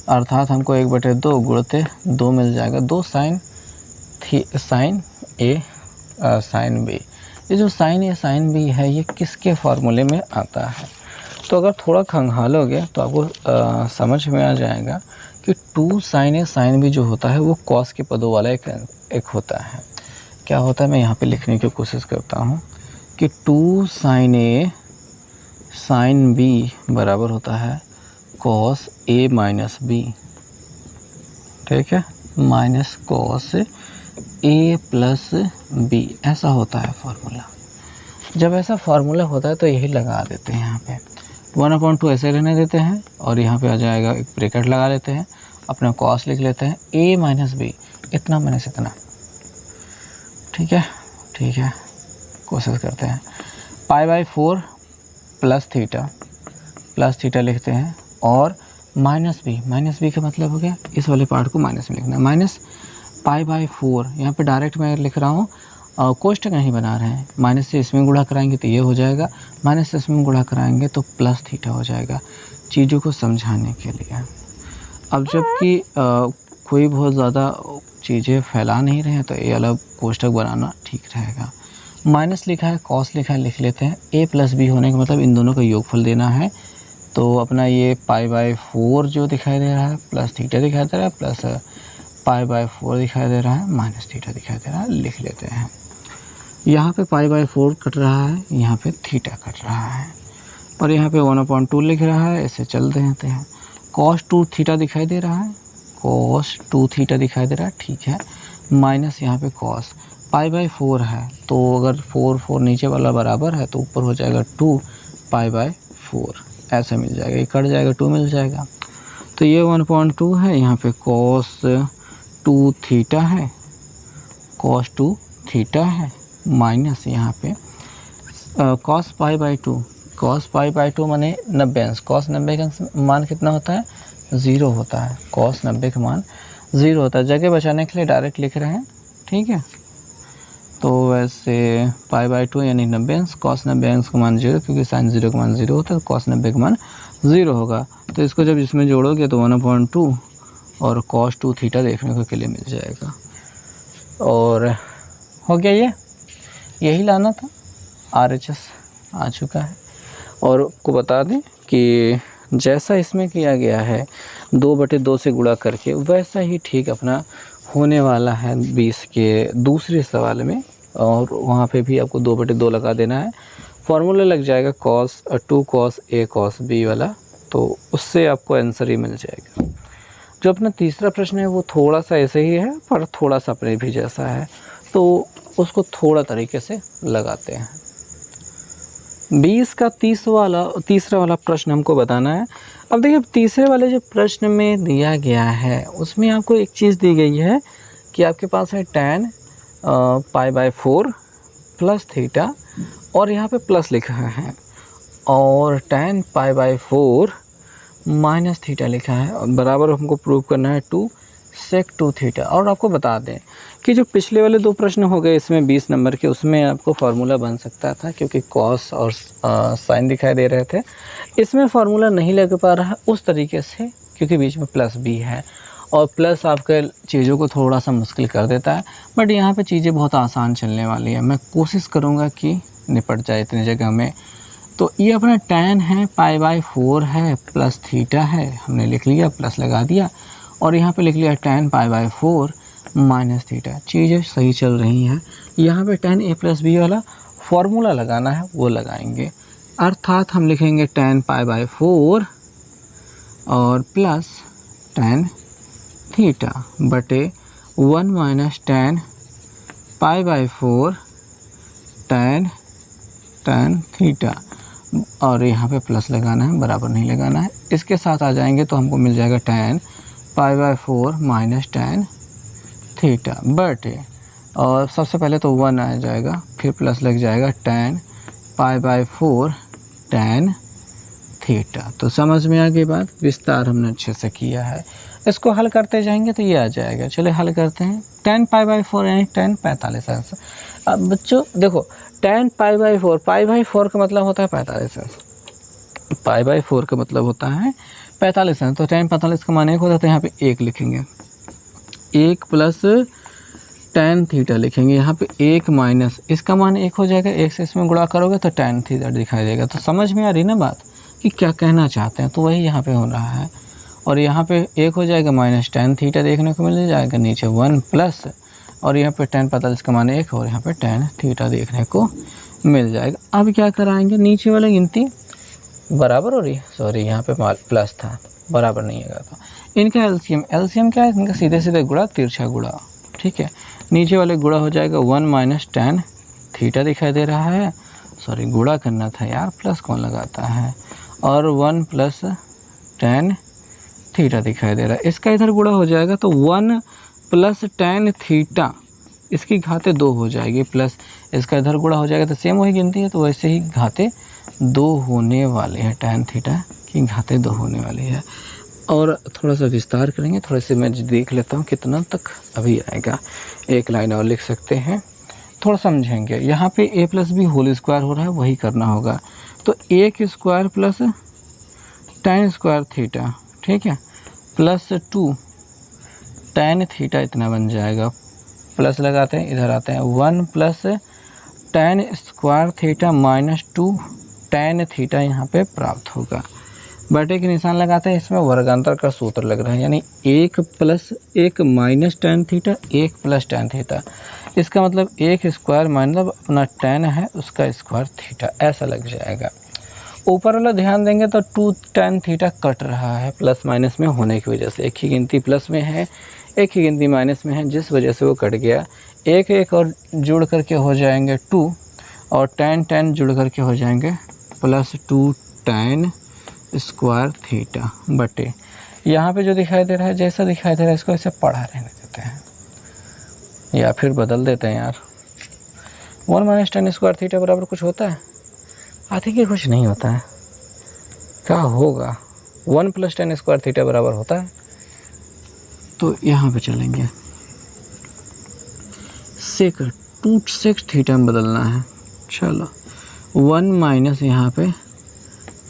S1: अर्थात हमको 1/2 गुणते 2 मिल जाएगा, 2 साइन ए साइन बी। ये जो साइन ए साइन बी है ये किसके फार्मूले में आता है? तो अगर थोड़ा खंगालोगे तो आपको समझ में आ जाएगा कि 2 साइन ए साइन बी जो होता है वो कॉस के पदों वाला एक होता है। क्या होता है, मैं यहाँ पे लिखने की कोशिश करता हूँ कि 2 sin A sin B बराबर होता है cos A माइनस B, ठीक है, minus cos A plus B, ऐसा होता है फार्मूला। जब ऐसा फार्मूला होता है तो यही लगा देते हैं यहाँ पे 1/2 ऐसे रहने देते हैं और यहाँ पे आ जाएगा एक ब्रैकेट लगा लेते हैं, अपना cos लिख लेते हैं A माइनस B, इतना माइनस इतना, ठीक है, ठीक है, कोशिश करते हैं। π/4 प्लस थीटा लिखते हैं और माइनस बी का मतलब हो गया इस वाले पार्ट को माइनस में लिखना है, माइनस π/4, यहाँ पे डायरेक्ट मैं लिख रहा हूँ, कोष्टक नहीं बना रहे हैं, माइनस से इसमें गुणा कराएंगे तो ये हो जाएगा, माइनस से इसमें गुणा कराएंगे तो प्लस थीटा हो जाएगा, चीज़ों को समझाने के लिए। अब जबकि कोई बहुत ज़्यादा चीज़ें फैला नहीं रहे हैं तो ये अलग कोष्टक बनाना ठीक रहेगा। माइनस लिखा है, कॉस लिखा है, लिख लेते हैं। A प्लस बी होने का मतलब इन दोनों का योगफल देना है, तो अपना ये π/4 जो दिखाई दे रहा है प्लस थीटा दिखाई दे रहा है, प्लस π/4 दिखाई दे रहा है, माइनस थीटा दिखाई दे रहा है, लिख लेते हैं। यहाँ पे π/4 कट रहा है, यहाँ पे थीटा कट रहा है और यहाँ पे 1/2 लिख रहा है, ऐसे चलते हैं। cos 2 थीटा दिखाई दे रहा है, cos 2 थीटा दिखाई दे रहा है, ठीक है, माइनस यहाँ पे cos π/4 है, तो अगर 4 नीचे वाला बराबर है तो ऊपर हो जाएगा 2 π/4, ऐसे मिल जाएगा, ये कट जाएगा, 2 मिल जाएगा, तो ये 1/2 है, यहाँ पे cos 2 थीटा है, cos 2 थीटा है, माइनस यहाँ पे cos π/2 माने 90 cos 90 का मान कितना होता है, 0 होता है, cos 90 का मान 0 होता है, जगह बचाने के लिए डायरेक्ट लिख रहे हैं, ठीक है। तो वैसे π/2 यानी 90 cos 90 का मान 0, क्योंकि sin 0 का मान 0 होता है, तो cos 90 का मान 0 होगा, तो इसको जब इसमें जोड़ोगे तो 1/2 और cos 2 थीटा देखने को के लिए मिल जाएगा, और हो गया, यही लाना था, RHS आ चुका है। और आपको बता दें कि जैसा इसमें किया गया है 2/2 से गुणा करके, वैसा ही ठीक अपना होने वाला है 20 के दूसरे सवाल में, और वहाँ पे भी आपको 2/2 लगा देना है, फार्मूला लग जाएगा cos 2 cos A cos B वाला, तो उससे आपको आंसर ही मिल जाएगा। जो अपना तीसरा प्रश्न है वो थोड़ा सा ऐसे ही है, पर थोड़ा सा अपने भी जैसा है, तो उसको थोड़ा तरीके से लगाते हैं। 20 का तीसरा वाला प्रश्न हमको बताना है। अब देखिए, तीसरे वाले जो प्रश्न में दिया गया है उसमें आपको एक चीज़ दी गई है कि आपके पास है tan π/4 प्लस थीटा, और यहाँ पे प्लस लिखा है, और tan π/4 माइनस थीटा लिखा है, और बराबर हमको प्रूव करना है 2 sec 2 थीटा। और आपको बता दें कि जो पिछले वाले 2 प्रश्न हो गए इसमें 20 नंबर के, उसमें आपको फार्मूला बन सकता था क्योंकि cos और साइन दिखाई दे रहे थे। इसमें फार्मूला नहीं लग पा रहा है उस तरीके से क्योंकि बीच में प्लस भी है, और प्लस आपके चीज़ों को थोड़ा सा मुश्किल कर देता है, बट यहाँ पे चीज़ें बहुत आसान चलने वाली है। मैं कोशिश करूँगा कि निपट जाए इतनी जगह में। तो ये अपना tan है, π/4 है, प्लस थीटा है, हमने लिख लिया, प्लस लगा दिया, और यहाँ पे लिख लिया tan π/4 माइनस थीटा। चीज़ें सही चल रही हैं। यहाँ पे tan A प्लस B वाला फॉर्मूला लगाना है, वो लगाएंगे, अर्थात हम लिखेंगे tan π/4 और प्लस tan थीटा बटे 1 माइनस tan π/4 tan थीटा, और यहाँ पे प्लस लगाना है, बराबर नहीं लगाना है। इसके साथ आ जाएंगे तो हमको मिल जाएगा tan π/4 माइनस tan थीटा बटे, और सबसे पहले तो 1 आ जाएगा, फिर प्लस लग जाएगा tan π/4 tan थीटा। तो समझ में आ गई बात, विस्तार हमने अच्छे से किया है। इसको हल करते जाएंगे तो ये आ जाएगा। चलिए हल करते हैं। tan π/4 यानी tan 45 आंसर। अब बच्चों देखो, tan π/4 का मतलब होता है 45 आंसर, π/4 का मतलब होता है 45 आंसर। तो tan 45 का मान 1 होता है, तो यहाँ पे 1 लिखेंगे, 1 प्लस tan थीटा लिखेंगे, यहाँ पे 1 माइनस इसका मान 1 हो जाएगा, 1 से इसमें गुणा करोगे तो tan थीटा दिखाई देगा। तो समझ में आ रही ना बात कि क्या कहना चाहते हैं, तो वही यहाँ पे हो रहा है। और यहाँ पे 1 हो जाएगा, माइनस tan थीटा देखने को मिल जाएगा, नीचे 1 प्लस और यहाँ पे tan 45 का मान 1 और यहाँ पे tan थीटा देखने को मिल जाएगा। अब क्या कराएंगे, नीचे वाली गिनती बराबर हो रही है, सॉरी यहाँ पे प्लस था, बराबर नहीं है तो इनका एलसीएम क्या है, इनका सीधे सीधे गुणा, तिरछा गुणा, ठीक है। नीचे वाले गुणा हो जाएगा 1 माइनस tan थीटा दिखाई दे रहा है, सॉरी गुणा करना था यार, प्लस कौन लगाता है, और 1 प्लस tan थीटा दिखाई दे रहा है। इसका इधर गुणा हो जाएगा तो 1 प्लस tan थीटा, इसकी घाते 2 हो जाएगी, प्लस इसका इधर गुणा हो जाएगा तो सेम वही गिनती है, तो वैसे ही घाते 2 होने वाले हैं, tan थीटा की घाते 2 होने वाली है। और थोड़ा सा विस्तार करेंगे, थोड़ा सा मैं देख लेता हूँ कितना तक अभी आएगा। एक लाइन और लिख सकते हैं, थोड़ा समझेंगे। यहाँ पे a plus b whole square हो रहा है, वही करना होगा, तो a square plus tan square theta, ठीक है, प्लस 2 tan थीटा इतना बन जाएगा। प्लस लगाते हैं, इधर आते हैं, 1 plus tan square theta minus 2 tan theta यहाँ पे प्राप्त होगा। बटे के निशान लगाते हैं, इसमें वर्गांतर का सूत्र लग रहा है, यानी 1 plus 1 minus tan theta, 1 plus tan theta, इसका मतलब 1 स्क्वायर मतलब अपना tan है उसका स्क्वायर थीटा, ऐसा लग जाएगा। ऊपर वाला ध्यान देंगे तो 2 tan थीटा कट रहा है प्लस माइनस में होने की वजह से, एक ही गिनती प्लस में है, एक ही गिनती माइनस में है, जिस वजह से वो कट गया। एक और जुड़ करके हो जाएंगे 2, और tan जुड़ करके हो जाएंगे प्लस 2 tan स्क्वायर थीटा बटे, यहाँ पे जो दिखाई दे रहा है, जैसा दिखाई दे रहा है इसको ऐसे पढ़ा रहने देते हैं या फिर बदल देते हैं यार। 1 माइनस tan स्क्वायर थीटा बराबर कुछ होता है, आते कि कुछ नहीं होता है, क्या होगा, 1 प्लस tan स्क्वायर थीटा बराबर होता है। तो यहाँ पे चलेंगे, सेक 2 सेक थीटा में बदलना है, चलो 1 माइनस यहाँ पे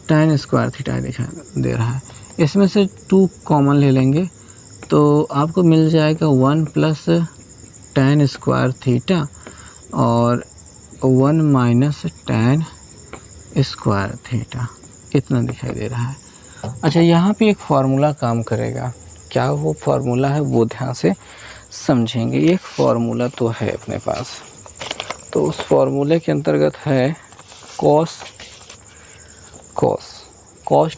S1: tan स्क्वायर थीटा दिखाई दे रहा है, इसमें से 2 कॉमन ले लेंगे तो आपको मिल जाएगा 1 प्लस tan स्क्वायर थीटा और 1 माइनस tan स्क्वायर थीटा, इतना दिखाई दे रहा है। अच्छा, यहाँ पे एक फार्मूला काम करेगा, क्या वो फार्मूला है वो ध्यान से समझेंगे। एक फार्मूला तो है अपने पास, तो उस फार्मूले के अंतर्गत है cos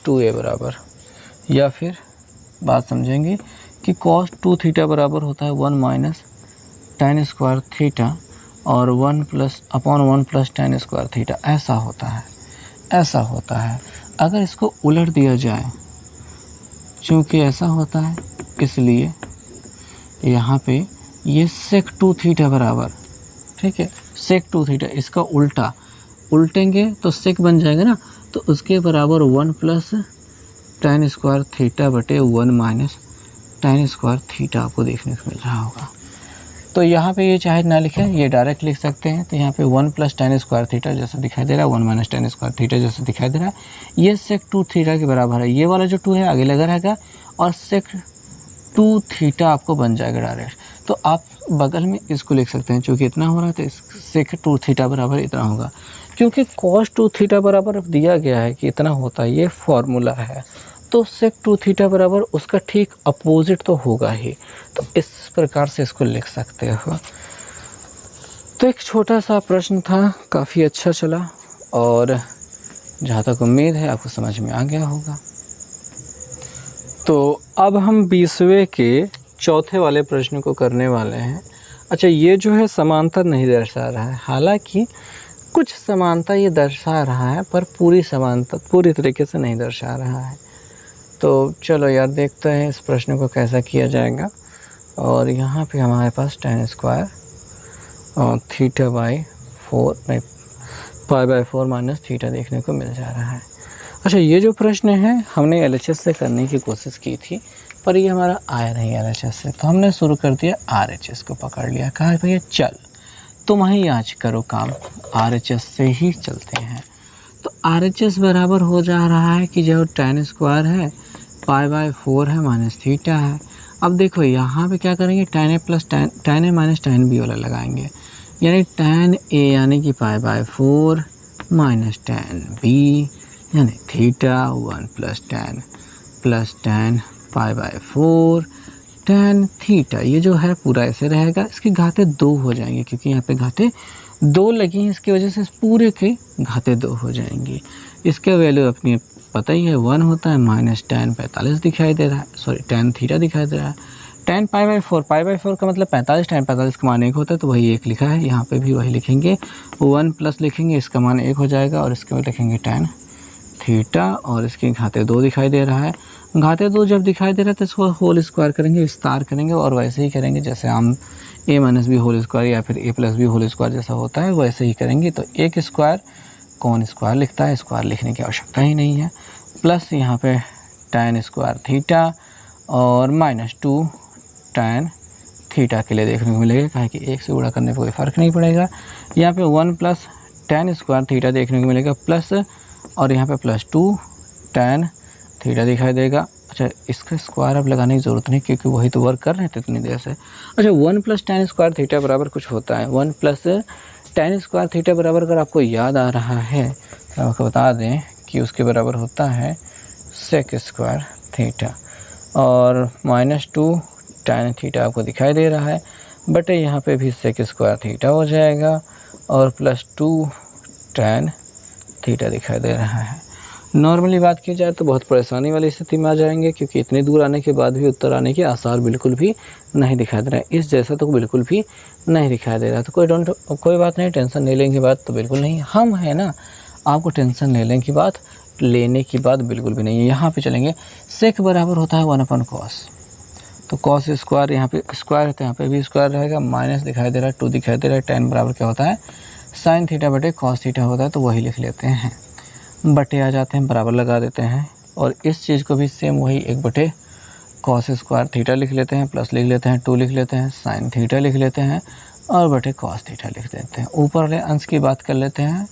S1: 2a बराबर, या फिर बात समझेंगे कि cos 2 थीटा बराबर होता है 1 माइनस tan स्क्वायर थीटा और 1 plus upon 1 plus tan square theta, ऐसा होता है। अगर इसको उलट दिया जाए, चूँकि ऐसा होता है इसलिए यहाँ पे ये sec 2 थीटा बराबर, ठीक है, sec 2 थीटा, इसका उल्टेंगे तो sec बन जाएगा ना, तो उसके बराबर 1 प्लस tan स्क्वायर थीटा बटे 1 माइनस tan स्क्वायर थीटा आपको देखने को मिल रहा होगा। तो यहाँ पे ये चाहे ना लिखें, ये डायरेक्ट लिख सकते हैं। तो यहाँ पे 1 प्लस tan स्क्वायर थीटा जैसा दिखाई दे रहा है, 1 माइनस tan स्क्वायर थीटा जैसा दिखाई दे रहा है, ये sec 2 थीटा के बराबर है। ये वाला जो 2 है आगे लगा रहेगा और sec 2 थीटा आपको बन जाएगा डायरेक्ट। तो आप बगल में इसको लिख सकते हैं, चूँकि इतना हो रहा है तो sec 2 थीटा बराबर इतना होगा, क्योंकि cos 2 थीटा बराबर दिया गया है कि इतना होता है, ये फॉर्मूला है, तो sec 2 थीटा बराबर उसका ठीक अपोजिट तो होगा ही। तो इस प्रकार से इसको लिख सकते हो। तो एक छोटा सा प्रश्न था, काफ़ी अच्छा चला और जहाँ तक उम्मीद है आपको समझ में आ गया होगा। तो अब हम 20वें के चौथे वाले प्रश्न को करने वाले हैं। अच्छा, ये जो है समांतर नहीं दर्शा रहा है, हालांकि कुछ समानता ये दर्शा रहा है, पर पूरी समानता पूरी तरीके से नहीं दर्शा रहा है। तो चलो यार देखते हैं इस प्रश्न को कैसा किया जाएगा। और यहाँ पे हमारे पास tan स्क्वायर और थीटा बाई 4 में पाई बाई 4 माइनस थीटा देखने को मिल जा रहा है। अच्छा, ये जो प्रश्न है हमने LHS से करने की कोशिश की थी, पर ये हमारा आया नहीं LHS से, तो हमने शुरू कर दिया RHS को पकड़ लिया, कहा भैया चल तुम ही आज करो काम, RHS से ही चलते हैं। तो RHS बराबर हो जा रहा है कि जो tan स्क्वायर है पाई बाई 4 है माइनस थीटा है। अब देखो यहाँ पे क्या करेंगे, tan a plus tan a minus tan b वाला लगाएंगे, यानी tan a यानी कि pi by 4 minus tan b यानी theta 1 plus tan pi by 4 tan theta, ये जो है पूरा ऐसे रहेगा, इसकी घातें 2 हो जाएंगी क्योंकि यहाँ पे घातें 2 लगी हैं, इसकी वजह से पूरे के घातें 2 हो जाएंगी। इसका वैल्यू अपनी पता ही है 1 होता है, माइनस tan 45 दिखाई दे रहा है, सॉरी tan थीटा दिखाई दे रहा है। tan पाई/4 का मतलब 45, tan 45 का मान 1 होता है तो वही 1 लिखा है, यहाँ पे भी वही लिखेंगे, 1 प्लस लिखेंगे, इसका मान 1 हो जाएगा और इसके बाद लिखेंगे tan थीटा और इसकी घातें 2 दिखाई दे रहा है। घातें 2 जब दिखाई दे रहा है तो इसको होल स्क्वायर करेंगे, विस्तार करेंगे और वैसे ही करेंगे जैसे हम a minus b whole square या फिर a plus b whole square जैसा होता है वैसे ही करेंगे। तो एक स्क्वायर कौन स्क्वायर लिखता है, स्क्वायर लिखने की आवश्यकता ही नहीं है, प्लस यहाँ पे tan स्क्वायर थीटा और -2 tan थीटा के लिए देखने को मिलेगा, कहा कि एक से गुणा करने पर कोई फ़र्क नहीं पड़ेगा। यहाँ पे 1 प्लस tan स्क्वायर थीटा देखने को मिलेगा प्लस और यहाँ पे +2 tan थीटा दिखाई देगा। अच्छा, इसका स्क्वायर अब लगाने की ज़रूरत नहीं क्योंकि वही तो वर्क कर रहे थे इतनी देर से। अच्छा, 1 प्लस tan स्क्वायर थीटा बराबर कुछ होता है, 1 प्लस tan स्क्वायर थीटा बराबर अगर आपको याद आ रहा है तो आपको बता दें कि उसके बराबर होता है सेक स्क्वायर थीटा और -2 tan थीटा आपको दिखाई दे रहा है, बट यहाँ पे भी सेक स्क्वायर थीटा हो जाएगा और +2 tan थीटा दिखाई दे रहा है। नॉर्मली बात की जाए तो बहुत परेशानी वाली स्थिति में आ जाएंगे क्योंकि इतनी दूर आने के बाद भी उत्तर आने के आसार बिल्कुल भी नहीं दिखाई दे रहा है, इस जैसा तो बिल्कुल भी नहीं दिखाई दे रहा। तो कोई बात नहीं, टेंशन नहीं लेने की बात तो बिल्कुल नहीं, हम है ना, आपको टेंशन लेने की बात बिल्कुल भी नहीं है। यहाँ पे चलेंगे, सेक बराबर होता है 1/cos, तो cos स्क्वायर यहाँ पे स्क्वायर है तो यहाँ पे भी स्क्वायर रहेगा, माइनस दिखाई दे रहा है, 2 दिखाई दे रहा है, tan बराबर क्या होता है sin थीटा बटे cos थीटा होता है, तो वही लिख लेते हैं, बटे आ जाते हैं, बराबर लगा देते हैं और इस चीज़ को भी सेम वही 1/cos स्क्वायर थीटा लिख लेते हैं, प्लस लिख लेते हैं, 2 लिख लेते हैं, sin थीटा लिख लेते हैं और बटे cos थीटा लिख देते हैं। ऊपर वाले अंश की बात कर लेते हैं,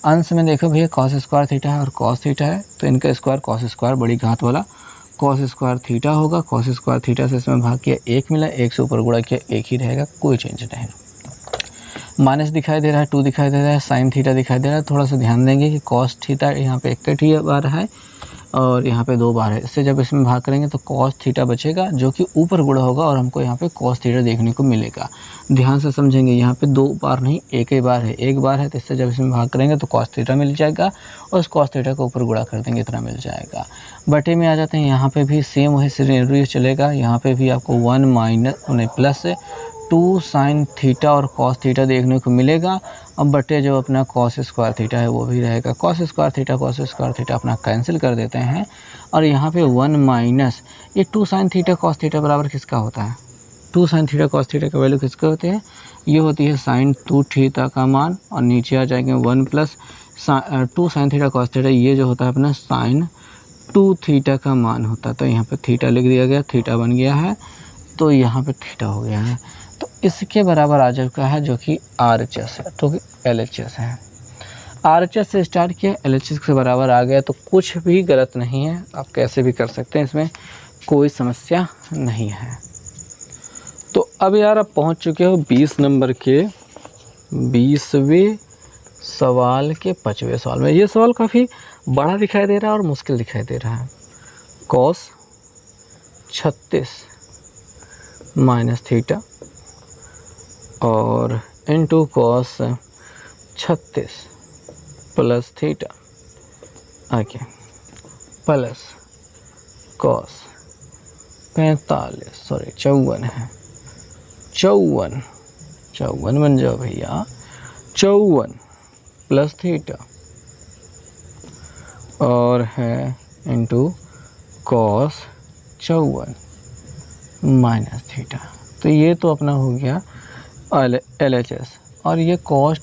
S1: अंश में देखो भैया cos स्क्वायर थीटा है और cos थीटा है, तो इनका स्क्वायर cos स्क्वायर बड़ी घात वाला cos स्क्वायर थीटा होगा, cos स्क्वायर थीटा से इसमें भाग किया 1 मिला, 1 से ऊपर गुणा किया 1 ही रहेगा, कोई चेंज नहीं। माइनस दिखाई दे रहा है, 2 दिखाई दे रहा है, साइन थीटा दिखाई दे रहा है। थोड़ा सा ध्यान देंगे कि कॉस थीटा यहाँ पे 1 बार है और यहाँ पे 2 बार है, इससे जब इसमें भाग करेंगे तो कॉस थीटा बचेगा जो कि ऊपर गुणा होगा और हमको यहाँ पे कॉस थीटा देखने को मिलेगा। ध्यान से समझेंगे, यहाँ पे 2 बार नहीं 1 ही बार है, 1 बार है तो इससे जब इसमें भाग करेंगे तो कॉस थीटा मिल जाएगा और उस कॉस थीटा को ऊपर गुणा कर देंगे, इतना मिल जाएगा। बटे में आ जाते हैं, यहाँ पे भी सेम वही सिनेरियो चलेगा, यहाँ पे भी आपको 1 माइनस प्लस 2 साइन थीटा और कॉस थीटा देखने को मिलेगा। अब बटे जो अपना कॉस स्क्वायर थीटा है वो भी रहेगा, कॉस स्क्वायर थीटा अपना कैंसिल कर देते हैं और यहाँ पे 1 माइनस ये 2 साइन थीटा कॉस थीटा बराबर किसका होता है, 2 साइन थीटा कॉस थीटा का वैल्यू किसके होते हैं, ये होती है साइन 2 थीटा का मान और नीचे आ जाएंगे 1 plus 2 sine theta cos theta, ये जो होता है अपना साइन 2 थीटा का मान होता है। तो यहाँ पे थीटा लिख दिया गया, थीटा बन गया है, तो यहाँ पे थीटा हो गया है, तो इसके बराबर आ चुका है जो कि RHS है, तो LHS है। RHS से स्टार्ट किया, LHS के बराबर आ गया, तो कुछ भी गलत नहीं है, आप कैसे भी कर सकते हैं, इसमें कोई समस्या नहीं है। तो अब यार आप पहुंच चुके हो 20 नंबर के 20वें सवाल के 5वें सवाल में। ये सवाल काफ़ी बड़ा दिखाई दे रहा है और मुश्किल दिखाई दे रहा है। cos 36 माइनस थीटा और इंटू cos 36 प्लस थीटा आगे प्लस cos 54 है, 54 बन जाओ भैया, 54 प्लस थीटा और है इंटू cos 54 माइनस थीटा। तो ये तो अपना हो गया LHS और ये cos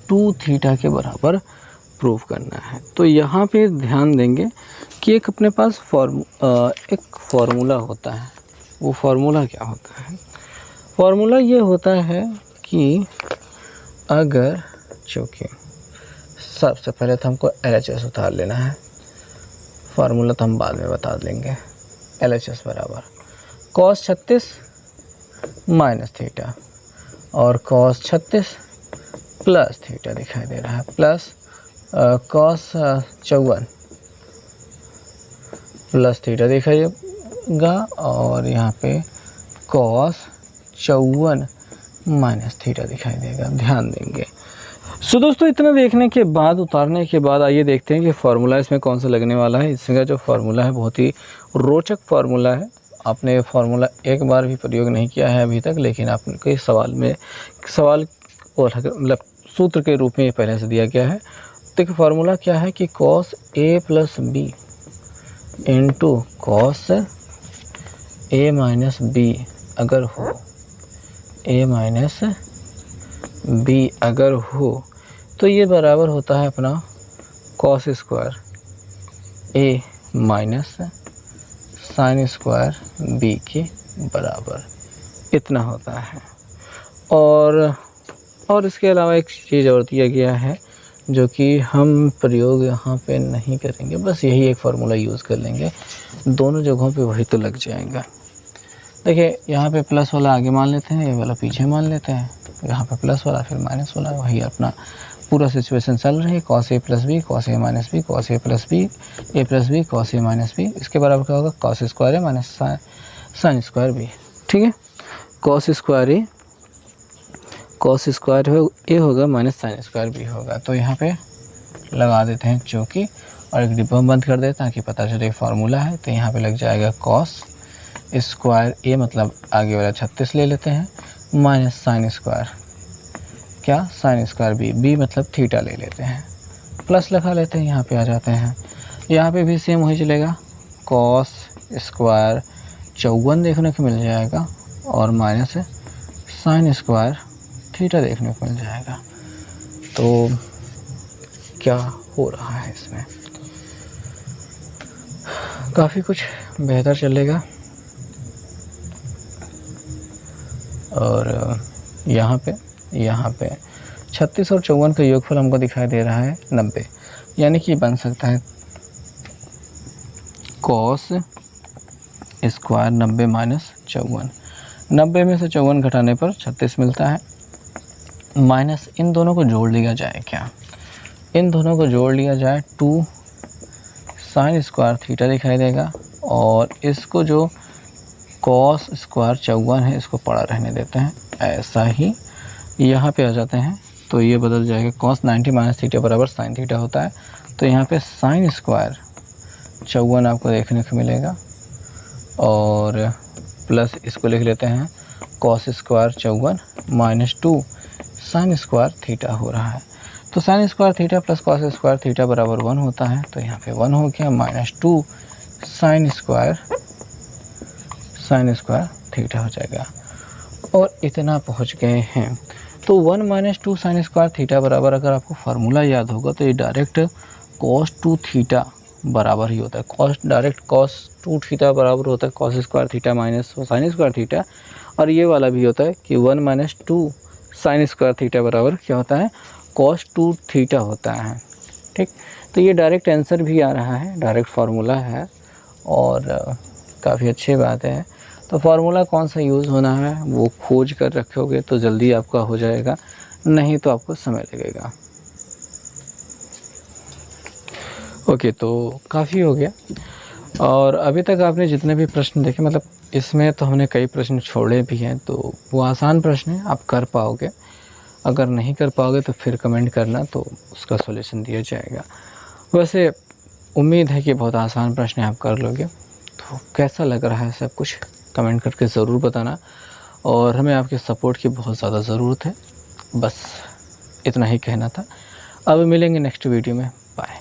S1: 2 थीटा के बराबर प्रूफ करना है। तो यहाँ पे ध्यान देंगे कि एक अपने पास एक फार्मूला होता है। वो फार्मूला क्या होता है, फार्मूला ये होता है कि अगर, चूँकि सबसे पहले तो हमको LHS उतार लेना है, फार्मूला तो हम बाद में बता देंगे। LHS बराबर cos 36 माइनस थीटा और cos 36 प्लस थीटा दिखाई दे रहा है, प्लस cos 54 प्लस थीटा दिखाइएगा और यहाँ पे कॉस 54 माइनस थीटा दिखाई देगा, ध्यान देंगे। सो दोस्तों इतना देखने के बाद, उतारने के बाद आइए देखते हैं कि फार्मूला इसमें कौन सा लगने वाला है। इसका जो फार्मूला है बहुत ही रोचक फार्मूला है। आपने ये फार्मूला एक बार भी प्रयोग नहीं किया है अभी तक, लेकिन आपके सवाल और मतलब सूत्र के रूप में ये पहले से दिया गया है। देखिए फार्मूला क्या है कि cos A plus B into cos A minus B अगर हो, ए माइनस बी अगर हो तो ये बराबर होता है अपना कॉस स्क्वायर ए माइनस साइन स्क्वायर बी के बराबर, इतना होता है। और इसके अलावा एक चीज़ और दिया गया है जो कि हम प्रयोग यहाँ पे नहीं करेंगे, बस यही एक फार्मूला यूज़ कर लेंगे, दोनों जगहों पे वही तो लग जाएगा। देखिए यहाँ पे प्लस वाला आगे मान लेते हैं, ये वाला पीछे मान लेते हैं, यहाँ पे प्लस वाला फिर माइनस वाला, वही अपना पूरा सिचुएशन चल रही है। Cos A plus B, cos A minus B, cos A plus B, A plus B, cos A minus B, इसके बराबर क्या होगा, कॉस स्क्वायर ए माइनस साइन स्क्वायर बी। ठीक है, कॉस स्क्वायर ए होगा माइनस साइन स्क्वायर बी होगा। तो यहाँ पे लगा देते हैं चौकी और एक डिब्बा बंद कर दें ताकि पता चले फार्मूला है। तो यहाँ पे लग जाएगा कॉस स्क्वायर ए, मतलब आगे वाला 36 ले लेते हैं, माइनस साइन स्क्वायर क्या, साइन स्क्वायर बी, बी मतलब थीटा ले लेते हैं, प्लस लगा लेते हैं, यहाँ पे आ जाते हैं। यहाँ पे भी सेम वही चलेगा, कॉस स्क्वायर 54 देखने को मिल जाएगा और माइनस साइन स्क्वायर थीटा देखने को मिल जाएगा। तो क्या हो रहा है इसमें, काफ़ी कुछ बेहतर चलेगा। और यहाँ पे 36 और 54 का योगफल हमको दिखाई दे रहा है 90, यानी कि बन सकता है कॉस स्क्वायर 90 माइनस 54, 90 में से 54 घटाने पर 36 मिलता है, माइनस इन दोनों को जोड़ लिया जाए, क्या इन दोनों को जोड़ लिया जाए 2 साइन स्क्वायर थीटा दिखाई देगा, और इसको जो कॉस स्क्वायर 54 है इसको पड़ा रहने देते हैं, ऐसा ही यहाँ पे आ जाते हैं। तो ये बदल जाएगा, कॉस 90 माइनस थीटा बराबर साइन थीटा होता है। तो यहाँ पे साइन स्क्वायर 54 आपको देखने को मिलेगा, और प्लस इसको लिख लेते हैं cos square 54 minus 2 sine square theta हो रहा है। तो sine square theta plus cos square theta बराबर 1 होता है। तो यहाँ पे 1 हो गया, माइनस 2 साइन स्क्वायर थीटा हो जाएगा। और इतना पहुँच गए हैं। तो 1 माइनस 2 साइन स्क्वायर थीटा बराबर, अगर आपको फार्मूला याद होगा तो ये डायरेक्ट कॉस 2 थीटा बराबर ही होता है। डायरेक्ट कॉस 2 थीटा बराबर होता है cos square theta minus sine square theta. और ये वाला भी होता है कि 1 माइनस 2 साइन स्क्वायर थीटा बराबर क्या होता है, कॉस 2 थीटा होता है। ठीक, तो ये डायरेक्ट आंसर भी आ रहा है, डायरेक्ट फार्मूला है और काफ़ी अच्छी बात है। तो फार्मूला कौन सा यूज़ होना है वो खोज कर रखोगे तो जल्दी आपका हो जाएगा, नहीं तो आपको समय लगेगा। ओके, तो काफ़ी हो गया। और अभी तक आपने जितने भी प्रश्न देखे, मतलब इसमें तो हमने कई प्रश्न छोड़े भी हैं, तो वो आसान प्रश्न है, आप कर पाओगे। अगर नहीं कर पाओगे तो फिर कमेंट करना, तो उसका सॉल्यूशन दिया जाएगा। वैसे उम्मीद है कि बहुत आसान प्रश्न आप कर लोगे। तो कैसा लग रहा है सब कुछ कमेंट करके ज़रूर बताना, और हमें आपके सपोर्ट की बहुत ज़्यादा ज़रूरत है। बस इतना ही कहना था। अब मिलेंगे नेक्स्ट वीडियो में, बाय।